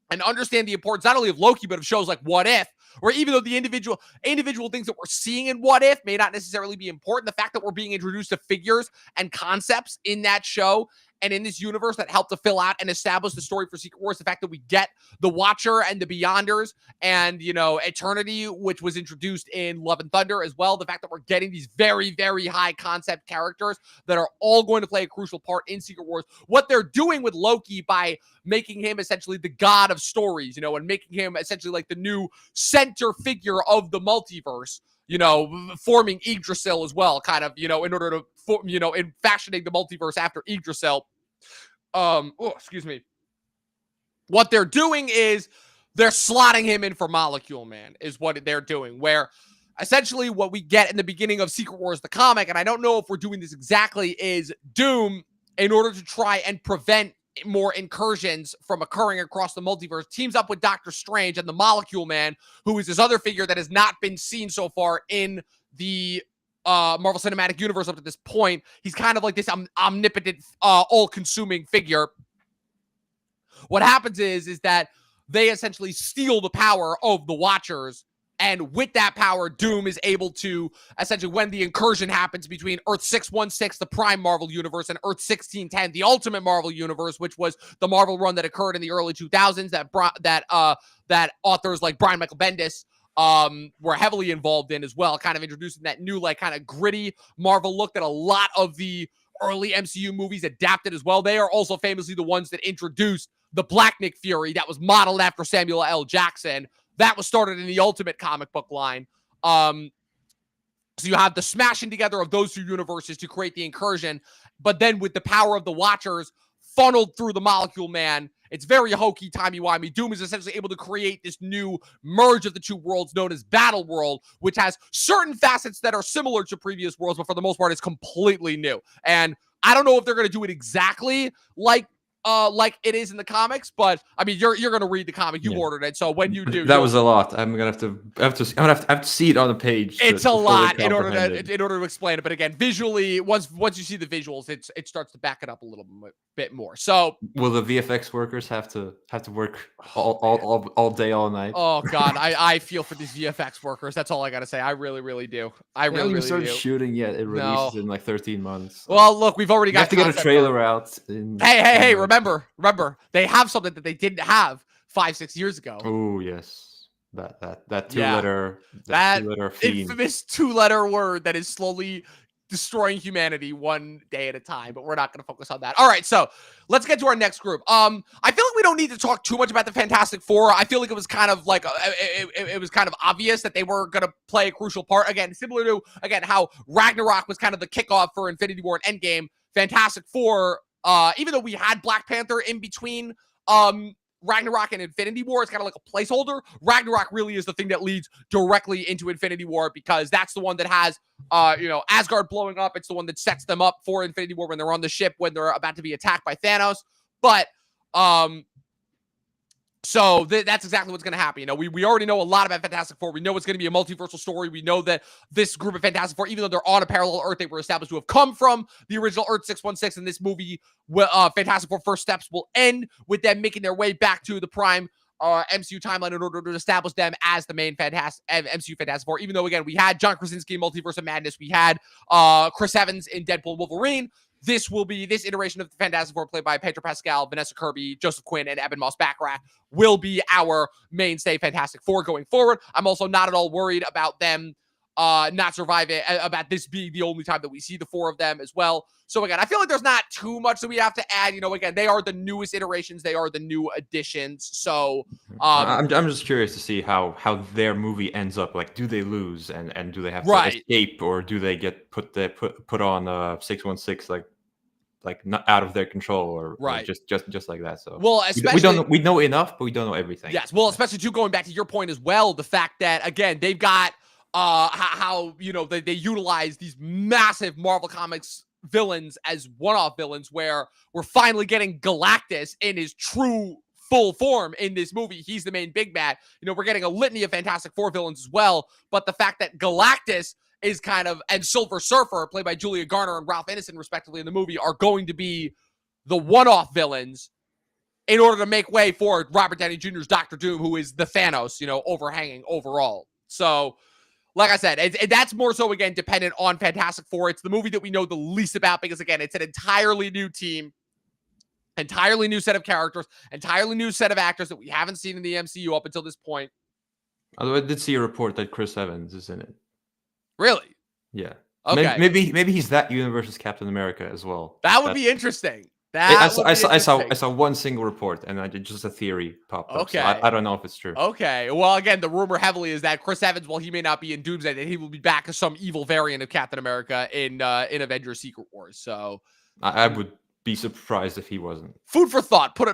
and understand the importance not only of Loki, but of shows like What If, where even though the individual things that we're seeing in What If may not necessarily be important, the fact that we're being introduced to figures and concepts in that show and in this universe that help to fill out and establish the story for Secret Wars, the fact that we get the Watcher and the Beyonders and, Eternity, which was introduced in Love and Thunder as well, the fact that we're getting these very, very high concept characters that are all going to play a crucial part in Secret Wars. What they're doing with Loki by making him essentially the god of stories, and making him essentially like the new center figure of the multiverse, forming Yggdrasil as well, kind of, in order to, in fashioning the multiverse after Yggdrasil. Excuse me. What they're doing is they're slotting him in for Molecule Man is what they're doing, where essentially what we get in the beginning of Secret Wars, the comic, and I don't know if we're doing this exactly, is Doom, in order to try and prevent more incursions from occurring across the multiverse, teams up with Doctor Strange and the Molecule Man, who is this other figure that has not been seen so far in the Marvel Cinematic Universe up to this point. He's kind of like this omnipotent, all-consuming figure. What happens is that they essentially steal the power of the Watchers, and with that power, Doom is able to, essentially, when the incursion happens between Earth 616, the Prime Marvel Universe, and Earth 1610, the Ultimate Marvel Universe, which was the Marvel run that occurred in the early 2000s that authors like Brian Michael Bendis were heavily involved in as well, kind of introducing that new, like, kind of gritty Marvel look that a lot of the early MCU movies adapted as well. They are also famously the ones that introduced the Black Nick Fury that was modeled after Samuel L. Jackson. That was started in the Ultimate comic book line. So you have the smashing together of those two universes to create the incursion, but then with the power of the Watchers funneled through the Molecule Man, it's very hokey, timey-wimey. Doom is essentially able to create this new merge of the two worlds known as Battle World, which has certain facets that are similar to previous worlds, but for the most part, it's completely new. And I don't know if they're going to do it exactly like it is in the comics, but I mean, you're gonna read the comic. You ordered it, so when you do, that was a lot. I'm gonna have to see it on the page. It's a lot in order to explain it. But again, visually, once you see the visuals, it starts to back it up a little bit more. So will the VFX workers have to work all day, all night? Oh God, I feel for these VFX workers. That's all I gotta say. I really do. I really start shooting yet. It releases in like 13 months. So. Well, look, we've already got. You have to get a trailer out. Hey! Remember, they have something that they didn't have 5-6 years ago. Oh yes, that two-letter infamous two-letter word that is slowly destroying humanity one day at a time. But we're not going to focus on that. All right, so let's get to our next group. I feel like we don't need to talk too much about the Fantastic Four. I feel like it was kind of like it was kind of obvious that they were going to play a crucial part. Again, similar to how Ragnarok was kind of the kickoff for Infinity War and Endgame. Fantastic Four. Even though we had Black Panther in between Ragnarok and Infinity War, it's kind of like a placeholder. Ragnarok really is the thing that leads directly into Infinity War, because that's the one that has, Asgard blowing up. It's the one that sets them up for Infinity War when they're on the ship, when they're about to be attacked by Thanos. But, so that's exactly what's going to happen. We already know a lot about Fantastic Four. We know it's going to be a multiversal story. We know that this group of Fantastic Four, even though they're on a parallel Earth, they were established to have come from the original Earth 616. In this movie, Fantastic Four First Steps will end with them making their way back to the Prime MCU timeline in order to establish them as the main MCU Fantastic Four. Even though, again, we had John Krasinski in Multiverse of Madness. We had Chris Evans in Deadpool and Wolverine. This iteration of the Fantastic Four, played by Pedro Pascal, Vanessa Kirby, Joseph Quinn, and Ebon Moss-Backrack, will be our mainstay Fantastic Four going forward. I'm also not at all worried about them not surviving, about this being the only time that we see the four of them as well. So again, I feel like there's not too much that we have to add. Again, they are the newest iterations. They are the new additions. So I'm just curious to see how their movie ends up. Like, do they lose and do they have to escape, or do they get put on 616 like not out of their control, or just like that. So we know enough, but we don't know everything. Yes. Well, especially too, going back to your point as well, the fact that, again, they've got how they utilize these massive Marvel Comics villains as one-off villains, where we're finally getting Galactus in his true full form in this movie. He's the main big bad. We're getting a litany of Fantastic Four villains as well, but the fact that Galactus is and Silver Surfer, played by Julia Garner and Ralph Ineson, respectively, in the movie, are going to be the one-off villains in order to make way for Robert Downey Jr.'s Doctor Doom, who is the Thanos, overhanging overall. So, like I said, that's more so, again, dependent on Fantastic Four. It's the movie that we know the least about because, again, it's an entirely new team, entirely new set of characters, entirely new set of actors that we haven't seen in the MCU up until this point. Although I did see a report that Chris Evans is in it. Really? Yeah. Okay. Maybe he's that universe's Captain America as well. That would be interesting. I saw one single report, and I did just a theory popped up. Okay. So I don't know if it's true. Okay. Well, again, the rumor heavily is that Chris Evans, while he may not be in Doomsday, that he will be back as some evil variant of Captain America in Avengers: Secret Wars. So I would be surprised if he wasn't. Food for thought. Put a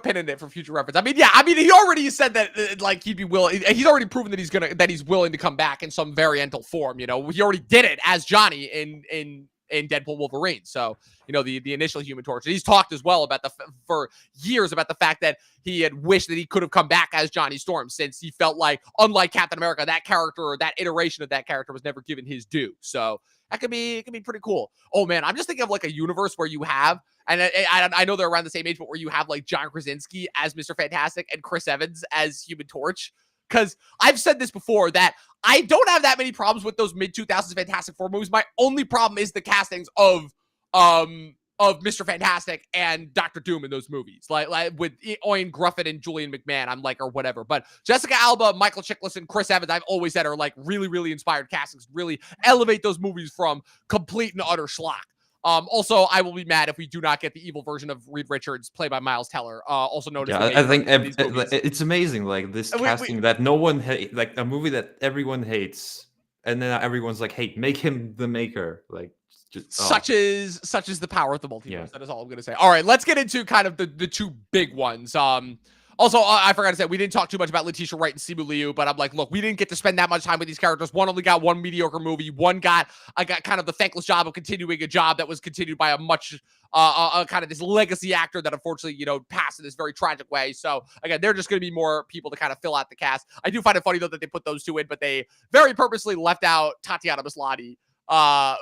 pin in it for future reference. He already said that he'd be willing. He's already proven that he's willing to come back in some variantal form. He already did it as Johnny in Deadpool Wolverine. So, the initial Human Torch. And he's talked as well about for years about the fact that he had wished that he could have come back as Johnny Storm, since he felt like, unlike Captain America, that character or that iteration of that character was never given his due. So it could be pretty cool. Oh man, I'm just thinking of like a universe where you have, and I know they're around the same age, but where you have like John Krasinski as Mr. Fantastic and Chris Evans as Human Torch. Because I've said this before, that I don't have that many problems with those mid-2000s Fantastic Four movies. My only problem is the castings of Mr. Fantastic and Doctor Doom in those movies. Like with Ian Gruffin and Julian McMahon, I'm like, or whatever. But Jessica Alba, Michael Chiklis, and Chris Evans, I've always said are like really, really inspired castings, really elevate those movies from complete and utter schlock. Also, I will be mad if we do not get the evil version of Reed Richards, played by Miles Teller, also known as. I think it's amazing, like this casting that no one like a movie that everyone hates, and then everyone's like, "Hey, make him the maker." Like, such is the power of the multiverse. Yeah. That is all I'm gonna say. All right, let's get into kind of the two big ones. Also, I forgot to say, we didn't talk too much about Letitia Wright and Simu Liu, but I'm like, look, we didn't get to spend that much time with these characters. One only got one mediocre movie. One got kind of the thankless job of continuing a job that was continued by a much, kind of this legacy actor that unfortunately, passed in this very tragic way. So again, they're just going to be more people to kind of fill out the cast. I do find it funny though that they put those two in, but they very purposely left out Tatiana Maslany.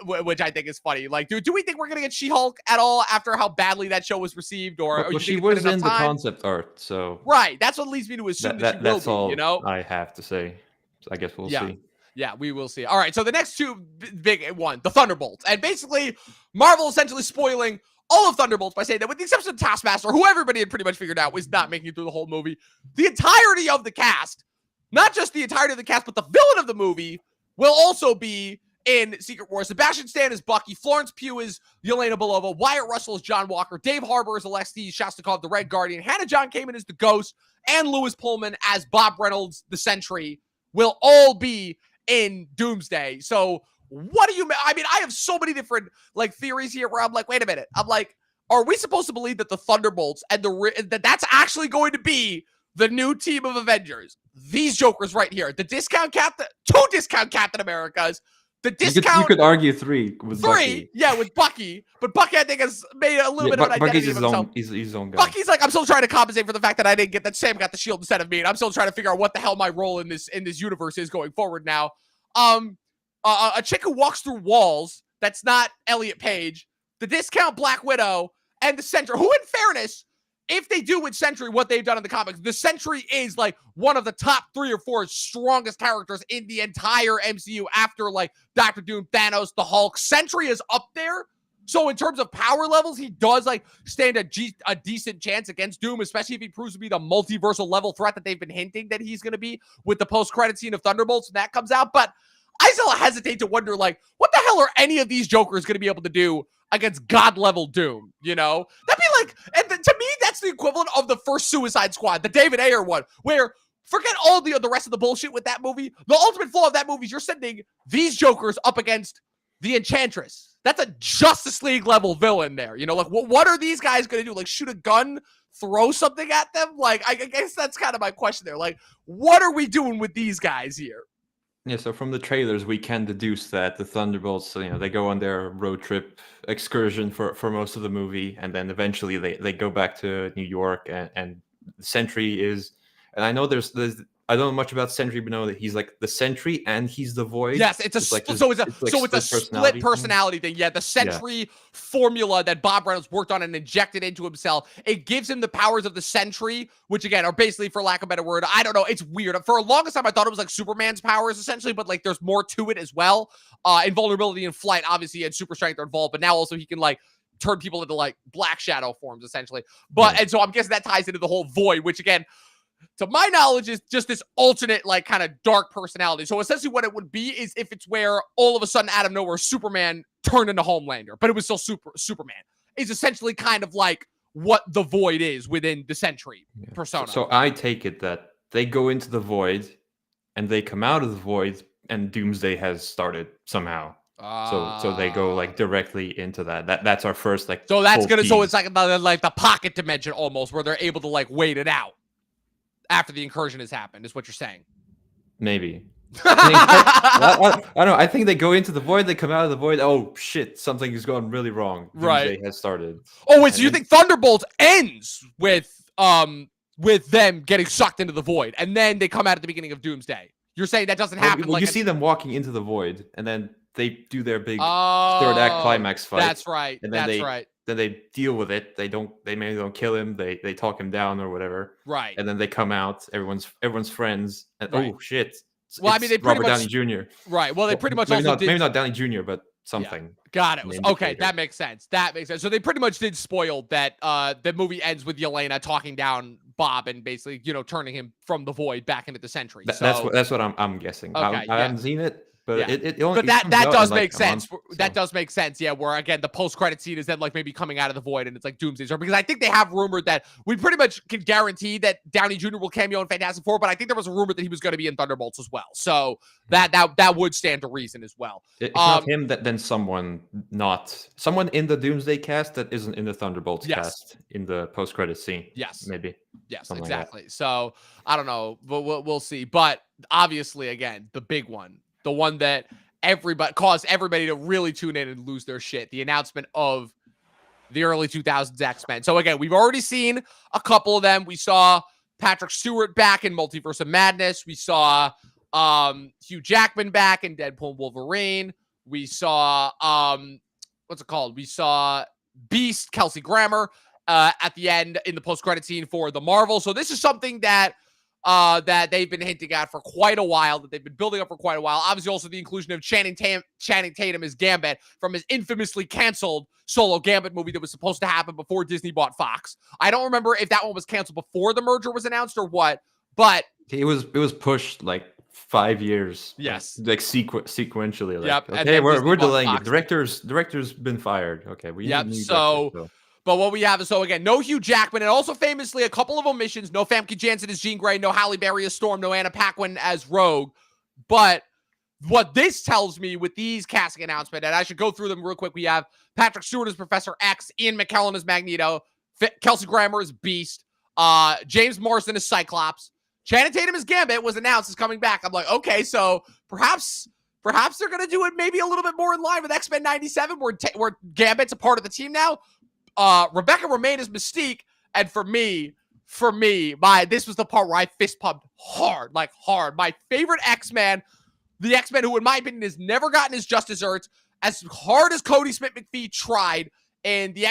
Which I think is funny. Like, do we think we're gonna get She-Hulk at all after how badly that show was received? Or well, she was in the concept art, so right. That's what leads me to assume that that's will be, all I have to say. So I guess we'll see. Yeah, we will see. All right, so the next two big one, the Thunderbolts, and basically Marvel essentially spoiling all of Thunderbolts by saying that, with the exception of Taskmaster, who everybody had pretty much figured out was not making it through the whole movie, the entirety of the cast, not just the entirety of the cast, but the villain of the movie will also be in Secret Wars. Sebastian Stan is Bucky. Florence Pugh is Yelena Belova. Wyatt Russell is John Walker. Dave Harbour is Alexei Shostakov, the Red Guardian. Hannah John Kamen is the Ghost. And Lewis Pullman as Bob Reynolds, the Sentry, will all be in Doomsday. So what do you... I have so many different theories here where I'm like, wait a minute. I'm like, are we supposed to believe that the Thunderbolts and that's actually going to be the new team of Avengers? These Jokers right here. Two discount Captain Americas. The discount. You could argue three with Bucky. Yeah, with Bucky. But Bucky, I think, has made a little bit of an identity of himself. He's his own guy. Bucky's like, I'm still trying to compensate for the fact that I didn't get that Sam got the shield instead of me, and I'm still trying to figure out what the hell my role in this universe is going forward now. A chick who walks through walls, that's not Elliot Page, the discount Black Widow, and the Sentry, who, in fairness, if they do with Sentry what they've done in the comics, the Sentry is one of the top 3 or 4 strongest characters in the entire MCU after Doctor Doom, Thanos, the Hulk. Sentry is up there. So in terms of power levels, he does stand a decent chance against Doom, especially if he proves to be the multiversal level threat that they've been hinting that he's going to be with the post-credit scene of Thunderbolts when that comes out. But I still hesitate to wonder, what the hell are any of these Jokers going to be able to do against God-level Doom, That'd be to me, that's the equivalent of the first Suicide Squad, the David Ayer one, where, forget all the rest of the bullshit with that movie, the ultimate flaw of that movie is you're sending these Jokers up against the Enchantress. That's a Justice League-level villain there, what are these guys going to do? Shoot a gun, throw something at them? I guess that's kind of my question there. What are we doing with these guys here? Yeah, so from the trailers, we can deduce that the Thunderbolts, they go on their road trip excursion for most of the movie, and then eventually they go back to New York and Sentry is, and I know there's I don't know much about Sentry, but know that he's like the Sentry and he's the Void. Yes, it's a It's like split. this, So it's a split personality personality thing. Yeah, the Yeah. Sentry formula that Bob Reynolds worked on and injected into himself. It gives him the powers of the Sentry, which again are basically, for lack of a better word, I don't know. It's weird. For a longest time, I thought it was like Superman's powers essentially, but like there's more to it as well. Invulnerability and flight, obviously, and super strength are involved, but now also he can like turn people into like Black Shadow forms essentially. But Yeah. and so I'm guessing that ties into the whole Void, which again, to my knowledge, is just this alternate, like, kind of dark personality. So essentially what it would be is if it's where all of a sudden out of nowhere Superman turned into Homelander, but it was still Superman. Is essentially kind of like what the Void is within the Sentry persona. So I take it that they go into the Void and they come out of the Void and Doomsday has started somehow. So they go like directly into that. That's our first like. So that's gonna. tease. So it's like the pocket dimension almost, where they're able to like wait it out after the incursion has happened. Is what you're saying? Maybe. I don't know. I think they go into the Void, they come out of the Void. Oh shit, something is going really wrong. Right. Doomsday has started. Oh wait, so you think Thunderbolts ends with them getting sucked into the Void, and then they come out at the beginning of Doomsday? You're saying that doesn't happen? Well, like you see them walking into the Void, and then they do their big third act climax fight. That's right. And then that's right. Then they deal with it. They maybe don't kill him. They talk him down or whatever. Right. And then they come out. Everyone's friends. And right. oh shit. Well, I mean, they pretty Robert much Downey Jr. Right. Well, they pretty much maybe also not, did. Maybe not Downey Jr., but something. Yeah. Got it. Okay, that makes sense. That makes sense. So they pretty much did spoil that. The movie ends with Yelena talking down Bob and basically, turning him from the Void back into the Sentry. That's what I'm guessing. Okay, I haven't seen it. But yeah. it only, but that does make sense. Month, that does make sense. Yeah, where again the post-credit scene is then like maybe coming out of the Void and it's like Doomsday's, because I think they have rumored that we pretty much can guarantee that Downey Jr. will cameo in Fantastic Four, but I think there was a rumor that he was going to be in Thunderbolts as well. So that would stand to reason as well. If not him, then someone in the Doomsday cast that isn't in the Thunderbolts cast in the post-credit scene. Yes, maybe. Yes, something exactly. Like so I don't know, but we'll see. But obviously, again, the big one. The one that caused everybody to really tune in and lose their shit. The announcement of the early 2000s X-Men. So again, we've already seen a couple of them. We saw Patrick Stewart back in Multiverse of Madness. We saw Hugh Jackman back in Deadpool and Wolverine. We saw what's it called? We saw Beast, Kelsey Grammer at the end in the post-credit scene for the Marvel. So this is something that they've been hinting at for quite a while, that they've been building up for quite a while. Obviously, also the inclusion of Channing Tatum as Gambit from his infamously canceled solo Gambit movie that was supposed to happen before Disney bought Fox. I don't remember if that one was canceled before the merger was announced or what, but it was pushed like 5 years. Yes, like sequentially. Like, yep. Okay, we're delaying it. Director's been fired. Okay, we yep. need So. But what we have is, so again, no Hugh Jackman, and also famously a couple of omissions. No Famke Janssen as Jean Grey, no Halle Berry as Storm, no Anna Paquin as Rogue. But what this tells me with these casting announcements, and I should go through them real quick. We have Patrick Stewart as Professor X, Ian McKellen as Magneto, Kelsey Grammer as Beast, James Marsden as Cyclops, Channing Tatum as Gambit was announced as coming back. I'm like, okay, so perhaps they're going to do it maybe a little bit more in line with X-Men 97, where Gambit's a part of the team now. Rebecca Romijn as Mystique, and for me, this was the part where I fist pumped hard. My favorite X-Men, the X-Men who, in my opinion, has never gotten his just desserts, as hard as Cody Smith-McPhee tried in the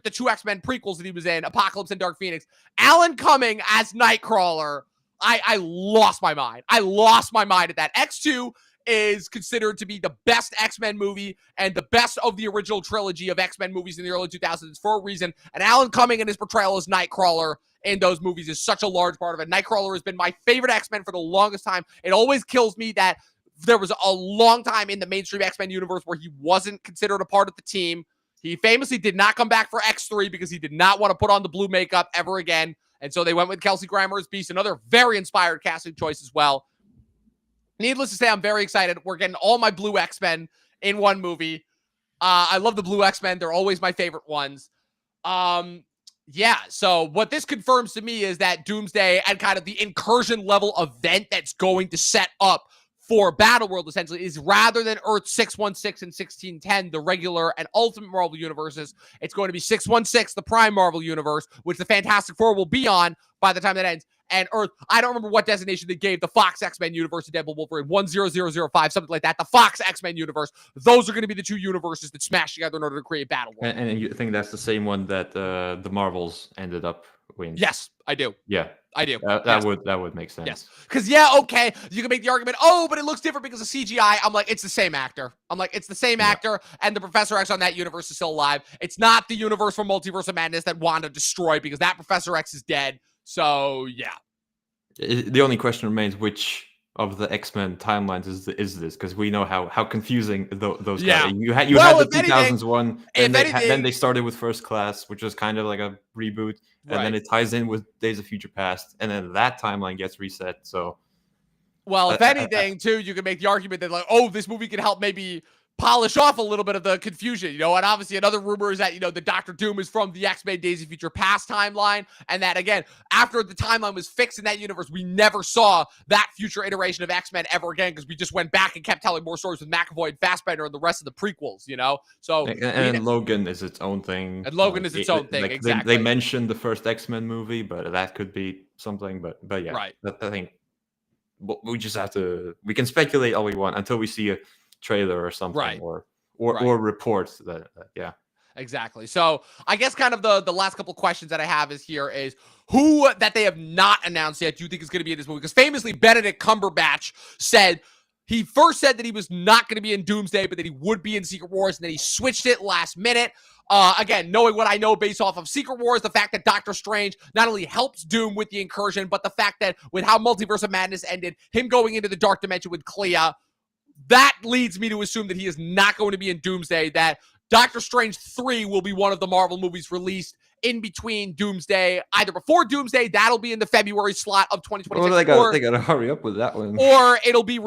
the two X-Men prequels that he was in, Apocalypse and Dark Phoenix. Alan Cumming as Nightcrawler. I lost my mind. I lost my mind at that. X2 is considered to be the best X-Men movie and the best of the original trilogy of X-Men movies in the early 2000s for a reason. And Alan Cumming and his portrayal as Nightcrawler in those movies is such a large part of it. Nightcrawler has been my favorite X-Men for the longest time. It always kills me that there was a long time in the mainstream X-Men universe where he wasn't considered a part of the team. He famously did not come back for X3 because he did not want to put on the blue makeup ever again. And so they went with Kelsey Grammer as Beast, another very inspired casting choice as well. Needless to say, I'm very excited. We're getting all my blue X-Men in one movie. I love the blue X-Men. They're always my favorite ones. Yeah, so what this confirms to me is that Doomsday and kind of the incursion level event that's going to set up for Battleworld, essentially, is rather than Earth 616 and 1610, the regular and Ultimate Marvel universes, it's going to be 616, the Prime Marvel universe, which the Fantastic Four will be on by the time that ends. And Earth, I don't remember what designation they gave the Fox X-Men universe to Deadpool Wolverine, 10005, something like that. The Fox X-Men universe. Those are going to be the two universes that smash together in order to create Battleworld. And you think that's the same one that the Marvels ended up with? Yes, I do. Yeah. I do. That would make sense. Yes. Because, okay, you can make the argument, but it looks different because of CGI. I'm like, it's the same actor. It's the same actor, and the Professor X on that universe is still alive. It's not the universe from Multiverse of Madness that Wanda destroyed because that Professor X is dead. So, yeah. The only question remains, which of the X-Men timelines is this? Because we know how confusing those guys. You had the 2000s one, and then they started with First Class, which was kind of like a reboot, and then it ties in with Days of Future Past, and then that timeline gets reset. So, well, if anything, too, you can make the argument that this movie could help maybe polish off a little bit of the confusion, and obviously another rumor is that, the Doctor Doom is from the X-Men Days of Future Past timeline, and that, again, after the timeline was fixed in that universe, we never saw that future iteration of X-Men ever again, because we just went back and kept telling more stories with McAvoy and Fassbender and the rest of the prequels, So, and Logan is its own thing. And Logan is its own thing, exactly. They mentioned the first X-Men movie, but that could be something, but yeah. Right. I think we just have to, we can speculate all we want until we see a trailer or something, right, or reports that yeah, exactly. So I guess kind of the last couple questions that I have is who that they have not announced yet do you think is going to be in this movie? Because famously Benedict Cumberbatch said he first said that he was not going to be in Doomsday, but that he would be in Secret Wars, and then he switched it last minute. Again, knowing what I know based off of Secret Wars, the fact that Doctor Strange not only helps Doom with the incursion, but the fact that with how Multiverse of Madness ended, him going into the Dark Dimension with Clea, that leads me to assume that he is not going to be in Doomsday, that Doctor Strange 3 will be one of the Marvel movies released in between Doomsday, either before Doomsday, that'll be in the February slot of 2026. Well, they gotta hurry up with that one. Or it'll be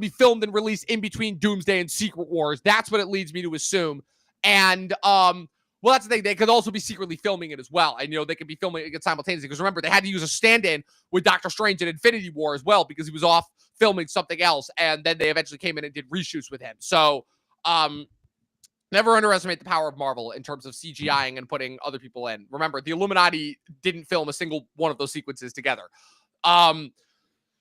filmed and released in between Doomsday and Secret Wars. That's what it leads me to assume. And well, that's the thing. They could also be secretly filming it as well. And, they could be filming it simultaneously. Because remember, they had to use a stand-in with Doctor Strange in Infinity War as well because he was off filming something else. And then they eventually came in and did reshoots with him. So, never underestimate the power of Marvel in terms of CGIing and putting other people in. Remember, the Illuminati didn't film a single one of those sequences together.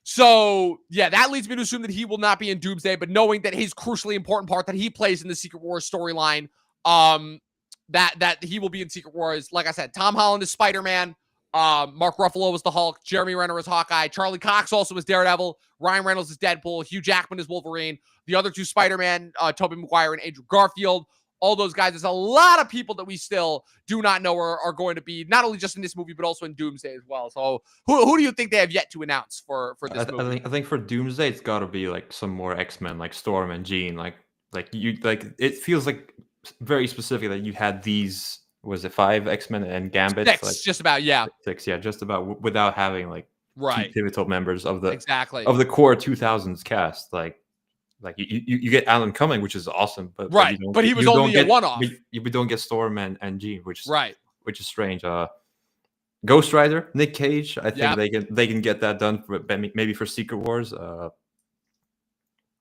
So, yeah, that leads me to assume that he will not be in Doomsday. But knowing that his crucially important part that he plays in the Secret Wars storyline, that he will be in Secret Wars. Like I said, Tom Holland is Spider-Man. Mark Ruffalo is the Hulk. Jeremy Renner is Hawkeye. Charlie Cox also is Daredevil. Ryan Reynolds is Deadpool. Hugh Jackman is Wolverine. The other two Spider-Man, Tobey Maguire and Andrew Garfield. All those guys. There's a lot of people that we still do not know are going to be not only just in this movie, but also in Doomsday as well. So who do you think they have yet to announce for this movie? I think for Doomsday, it's got to be like some more X-Men, like Storm and Jean. Like it feels like very specific that you had these, was it 5 X-Men and Gambit? 6, just about, yeah. 6, yeah, just about, without having like key pivotal members of the core 2000s cast. Like you get Alan Cumming, which is awesome, but but he was only a one-off. We don't get Storm and Jean, which is strange. Ghost Rider, Nick Cage. I think they can get that done maybe for Secret Wars.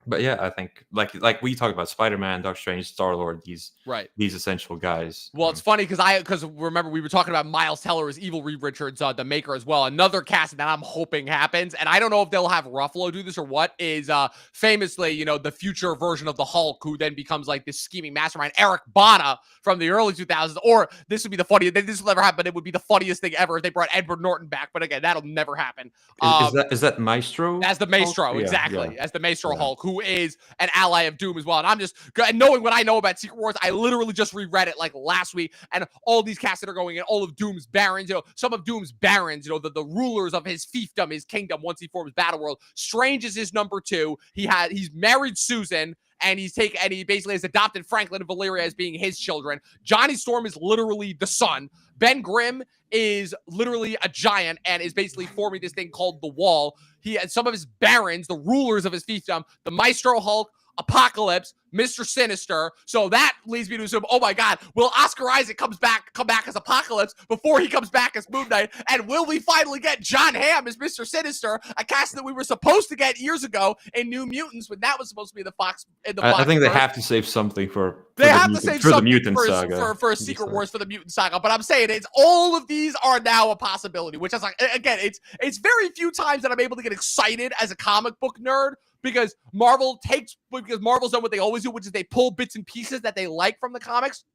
But yeah, I think like we talked about Spider-Man, Doctor Strange, Star-Lord, these essential guys. Well, it's funny because remember we were talking about Miles Teller as Evil Reed Richards, the Maker as well. Another casting that I'm hoping happens, and I don't know if they'll have Ruffalo do this or what, is famously, the future version of the Hulk, who then becomes like this scheming mastermind, Eric Bana from the early 2000s. Or this would be the funniest. This will never happen. It would be the funniest thing ever if they brought Edward Norton back. But again, that'll never happen. Is that Maestro? As the Maestro, Hulk? Exactly. As the Maestro Hulk, who is an ally of Doom as well. And I'm just knowing what I know about Secret Wars, I literally just reread it like last week, and all these casts that are going in, all of Doom's barons, some of Doom's barons, the rulers of his fiefdom, his kingdom, once he forms Battleworld. Strange is his number 2. He's married Susan, and he basically has adopted Franklin and Valeria as being his children. Johnny Storm is literally the son. Ben Grimm is literally a giant and is basically forming this thing called the Wall. He has some of his barons, the rulers of his fiefdom, the Maestro Hulk, Apocalypse, Mr. Sinister. So that leads me to assume, oh my God, will Oscar Isaac come back as Apocalypse before he comes back as Moon Knight? And will we finally get John Hamm as Mr. Sinister, a cast that we were supposed to get years ago in New Mutants when that was supposed to be the Fox? I think they have to save something for the Mutant Saga. For Secret Wars for the Mutant Saga. But I'm saying it's all of these are now a possibility, which is like, again, it's very few times that I'm able to get excited as a comic book nerd. Because Marvel's done what they always do, which is they pull bits and pieces that they like from the comics.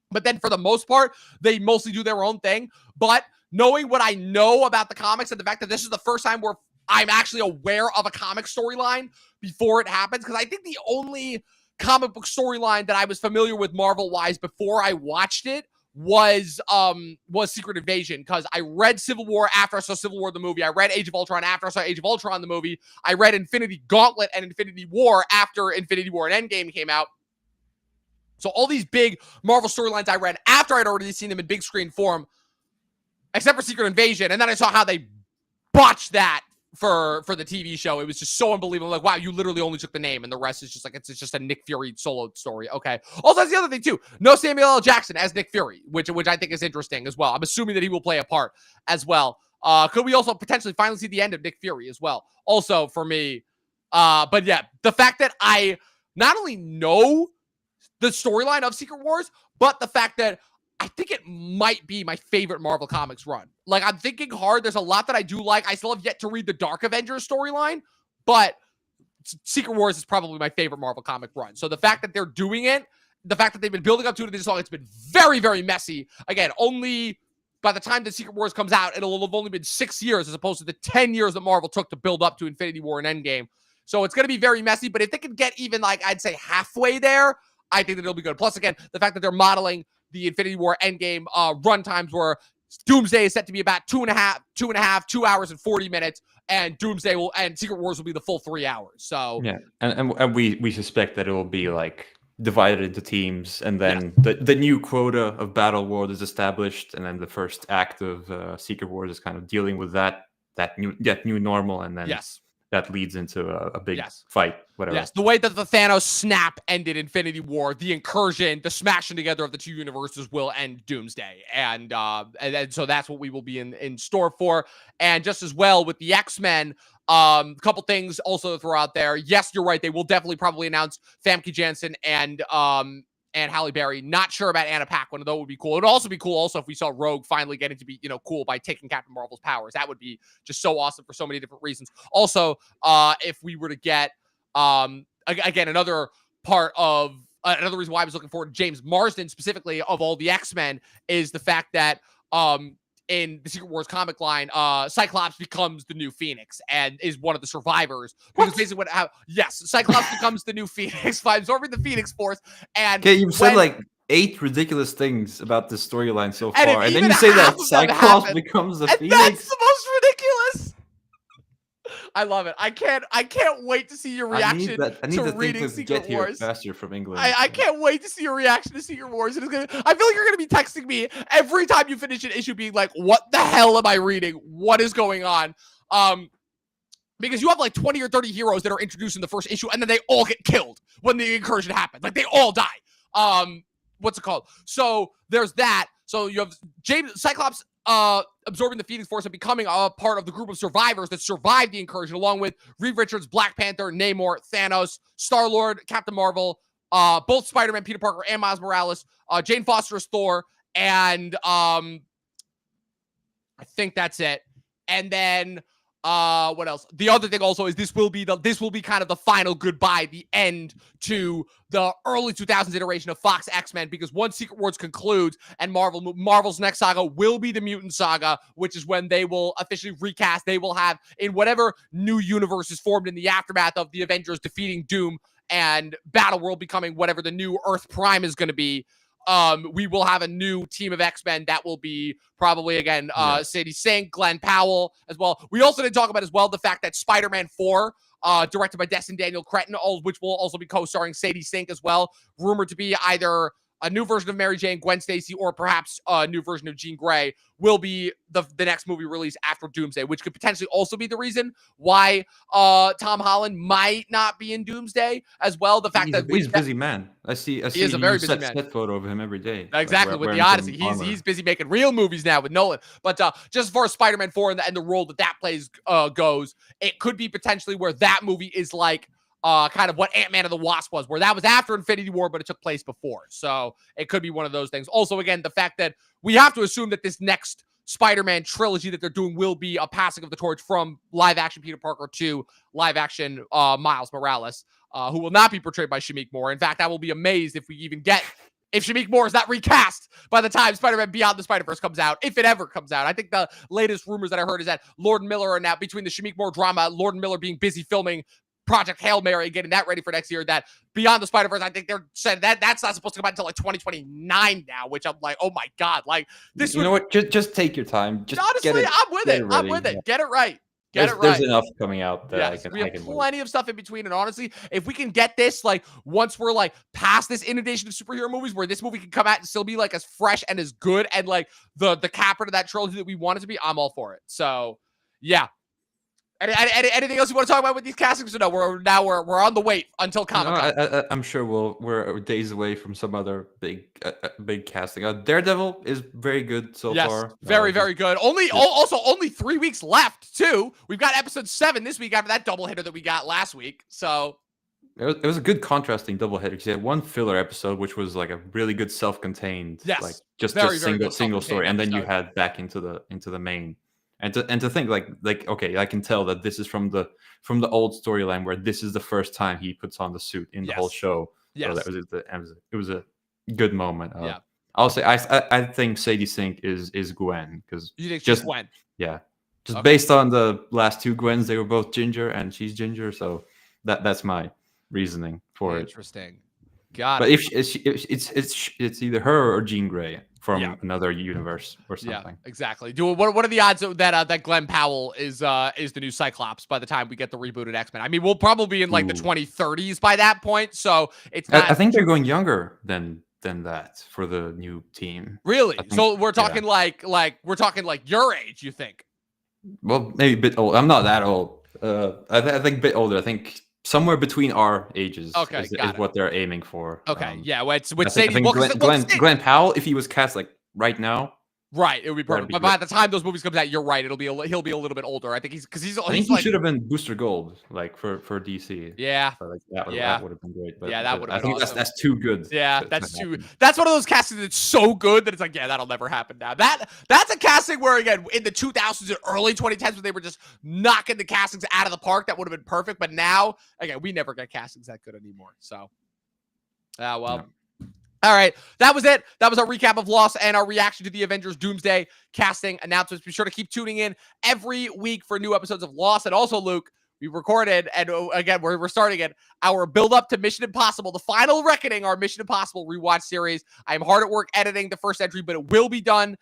But then for the most part, they mostly do their own thing. But knowing what I know about the comics and the fact that this is the first time where I'm actually aware of a comic storyline before it happens, because I think the only comic book storyline that I was familiar with Marvel-wise before I watched it was Secret Invasion, because I read Civil War after I saw Civil War the movie. I read Age of Ultron after I saw Age of Ultron the movie. I read Infinity Gauntlet and Infinity War after Infinity War and Endgame came out. So all these big Marvel storylines I read after I'd already seen them in big screen form, except for Secret Invasion, and then I saw how they botched that for the TV show. It was just so unbelievable. Like, wow, you literally only took the name, and the rest is just like, it's just a Nick Fury solo story. Okay. Also, that's the other thing too. No Samuel L. Jackson as Nick Fury, which I think is interesting as well. I'm assuming that he will play a part as well. Could we also potentially finally see the end of Nick Fury as well? Also for me, but yeah, the fact that I not only know the storyline of Secret Wars, but the fact that I think it might be my favorite Marvel Comics run. Like, I'm thinking hard. There's a lot that I do like. I still have yet to read the Dark Avengers storyline, but Secret Wars is probably my favorite Marvel comic run. So the fact that they're doing it, the fact that they've been building up to it this long, it's been very, very messy. Again, only by the time that Secret Wars comes out, it'll have only been 6 years as opposed to the 10 years that Marvel took to build up to Infinity War and Endgame. So it's going to be very messy, but if they can get even, like, I'd say halfway there, I think that it'll be good. Plus, again, the fact that they're modeling the Infinity War Endgame run times where Doomsday is set to be about 2 hours and 40 minutes, and Secret Wars will be the full 3 hours. So yeah, and we suspect that it will be like divided into teams, and then the new quota of Battle World is established, and then the first act of Secret Wars is kind of dealing with that new normal, and then that leads into a big fight, whatever. Yes, the way that the Thanos snap ended Infinity War, the incursion, the smashing together of the two universes will end Doomsday. And so that's what we will be in store for. And just as well with the X-Men, a couple things also to throw out there. Yes, you're right. They will definitely probably announce Famke Janssen and Halle Berry. Not sure about Anna Paquin, although it would be cool. It would also be cool also if we saw Rogue finally getting to be, cool by taking Captain Marvel's powers. That would be just so awesome for so many different reasons. Also, if we were to get, again, another reason why I was looking forward to James Marsden specifically of all the X-Men is the fact that, in the Secret Wars comic line, Cyclops becomes the new Phoenix and is one of the survivors. Because basically Cyclops becomes the new Phoenix by absorbing the Phoenix Force. And okay, you've said like 8 ridiculous things about this storyline so far, and then you say that Cyclops becomes the Phoenix. That's the most ridiculous. I love it. I can't wait to see your reaction to reading Secret Wars. Faster from England. I can't wait to see your reaction to Secret Wars. I feel like you're gonna be texting me every time you finish an issue, being like, "What the hell am I reading? What is going on?" Because you have like 20 or 30 heroes that are introduced in the first issue, and then they all get killed when the incursion happens. Like, they all die. What's it called? So there's that. So you have Cyclops absorbing the Phoenix Force and becoming a part of the group of survivors that survived the incursion, along with Reed Richards, Black Panther, Namor, Thanos, Star-Lord, Captain Marvel, both Spider-Man, Peter Parker, and Miles Morales, Jane Foster as Thor, and I think that's it. And then what else? The other thing also is this will be kind of the final goodbye, the end to the early 2000s iteration of Fox X-Men, because once Secret Wars concludes and Marvel's next saga will be the Mutant Saga, which is when they will officially recast. They will have, in whatever new universe is formed in the aftermath of the Avengers defeating Doom and Battle World becoming whatever the new Earth Prime is going to be. We will have a new team of X-Men that will be probably, again, Sadie Sink, Glenn Powell as well. We also did talk about as well the fact that Spider-Man 4, directed by Destin Daniel Cretton, which will also be co-starring Sadie Sink as well, rumored to be either a new version of Mary Jane, Gwen Stacy, or perhaps a new version of Jean Grey will be the next movie released after Doomsday, which could potentially also be the reason why Tom Holland might not be in Doomsday as well. The fact that He's a busy man. I see he is a you very busy set man. photo of him every day, like Exactly, with the wearing some Odyssey. armor. He's busy making real movies now with Nolan. But just as far as Spider-Man 4 and the role that plays goes, it could be potentially where that movie is like kind of what Ant-Man and the Wasp was, where that was after Infinity War, but it took place before. So it could be one of those things. Also, again, the fact that we have to assume that this next Spider-Man trilogy that they're doing will be a passing of the torch from live-action Peter Parker to live-action Miles Morales, who will not be portrayed by Shameik Moore. In fact, I will be amazed if we even get if Shameik Moore is not recast by the time Spider-Man Beyond the Spider-Verse comes out, if it ever comes out. I think the latest rumors that I heard is that Lord and Miller are now, between the Shameik Moore drama, Lord and Miller being busy filming Project Hail Mary and getting that ready for next year, that Beyond the Spider-Verse, I think they're said that's not supposed to come out until like 2029 now, which I'm like, oh my God. Like this You know what? Just take your time. Just honestly, get it, I'm with get it. ready. I'm with it. Yeah. Get it right. Get it There's right. enough coming out that Yes, we have I can wait. plenty of stuff in between. And honestly, if we can get this, like, once we're like past this inundation of superhero movies, where this movie can come out and still be like as fresh and as good and like the capper to that trilogy that we want it to be, I'm all for it. So, yeah. Anything else you want to talk about with these castings? Or no, we're on the wait until Comic-Con. No, I'm sure we're days away from some other big casting. Daredevil is very good so far. Very good. Also only 3 weeks left too. We've got episode 7 this week after that double hitter that we got last week. So it was a good contrasting double hitter because you had one filler episode which was like a really good self-contained, like just single story, and then you had back into the main. And to think like okay, I can tell that this is from the old storyline where this is the first time he puts on the suit in the whole show. Yes. So it was a good moment. Yeah. I'll say I think Sadie Sink is Gwen, because you think she's Gwen? Yeah, just based on the last two Gwens, they were both ginger and she's ginger, so that's my reasoning for it. Interesting. Got but it. If it's either her or Jean Grey from another universe or something. Yeah, exactly. What are the odds that Glenn Powell is the new Cyclops by the time we get the rebooted X-Men? I mean, we'll probably be in like the 2030s by that point, so it's not... I think they're going younger than that for the new team. Really? So we're talking like we're talking like your age, you think? Well, maybe a bit old. I'm not that old. I think a bit older. I think somewhere between our ages is what they're aiming for. Okay, yeah. Which Sadie, Glenn Powell, if he was cast like right now, right, it would be perfect. But by the time those movies come out, you're right. He'll be a little bit older. I think he should have been Booster Gold, like for DC. Yeah, so, like, that would have been great. But that would have been awesome. That's too good. Yeah, that's too. That's one of those castings that's so good that it's like, yeah, that'll never happen now. That's a casting where, again, in the 2000s and early 2010s, when they were just knocking the castings out of the park, that would have been perfect. But now, again, we never get castings that good anymore. So, well. No. All right, that was it. That was our recap of Lost and our reaction to the Avengers Doomsday casting announcements. Be sure to keep tuning in every week for new episodes of Lost. And also, Luke, we recorded, and again, we're starting it, our build-up to Mission Impossible, the final reckoning, our Mission Impossible rewatch series. I'm hard at work editing the first entry, but it will be done.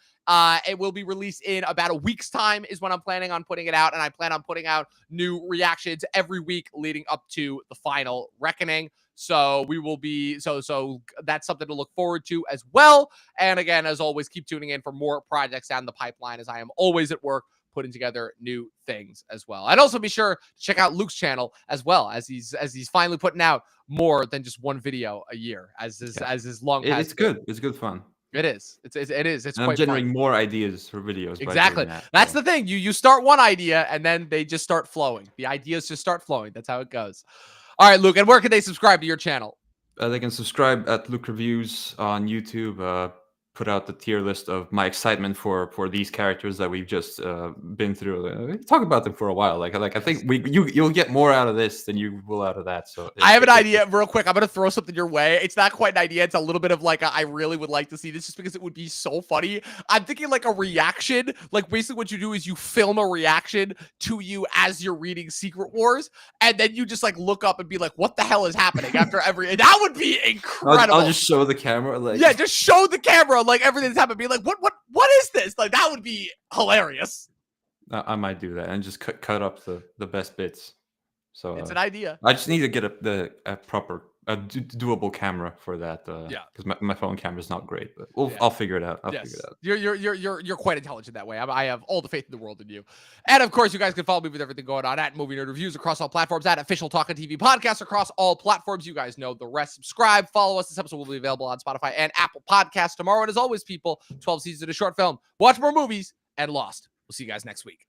It will be released in about a week's time is when I'm planning on putting it out, and I plan on putting out new reactions every week leading up to the final reckoning. So we will be, so that's something to look forward to as well. And again, as always, keep tuning in for more projects down the pipeline, as I am always at work putting together new things as well. And also be sure to check out Luke's channel as well, as he's finally putting out more than just one video a year, as his long past. It's good. It's good fun. It is. It's and quite I'm generating fun. More ideas for videos. Exactly. By doing That's the thing. You start one idea and then they just start flowing. The ideas just start flowing. That's how it goes. All right, Luke. And where can they subscribe to your channel? They can subscribe at Luke Reviews on YouTube. Put out the tier list of my excitement for these characters that we've just been through. Talk about them for a while. Like I think you'll get more out of this than you will out of that. So I have an idea real quick. I'm gonna throw something your way. It's not quite an idea. It's a little bit of like I really would like to see this just because it would be so funny. I'm thinking like a reaction. Like basically what you do is you film a reaction to you as you're reading Secret Wars, and then you just like look up and be like, "What the hell is happening?" After every that would be incredible. I'll just show the camera. Like just show the camera. Like everything's happened, be like, what is this? Like that would be hilarious. I might do that and just cut up the best bits. So it's an idea. I just need to get a proper doable camera for that. Yeah. Because my phone camera is not great, but Yeah. I'll figure it out. I'll figure Yes, it out. you're quite intelligent that way. I have all the faith in the world in you. And of course, you guys can follow me with everything going on at Movie Nerd Reviews across all platforms, at Official Talkin TV Podcast across all platforms. You guys know the rest. Subscribe, follow us. This episode will be available on Spotify and Apple Podcasts tomorrow. And as always, people, 12 seasons in a short film. Watch more movies and Lost. We'll see you guys next week.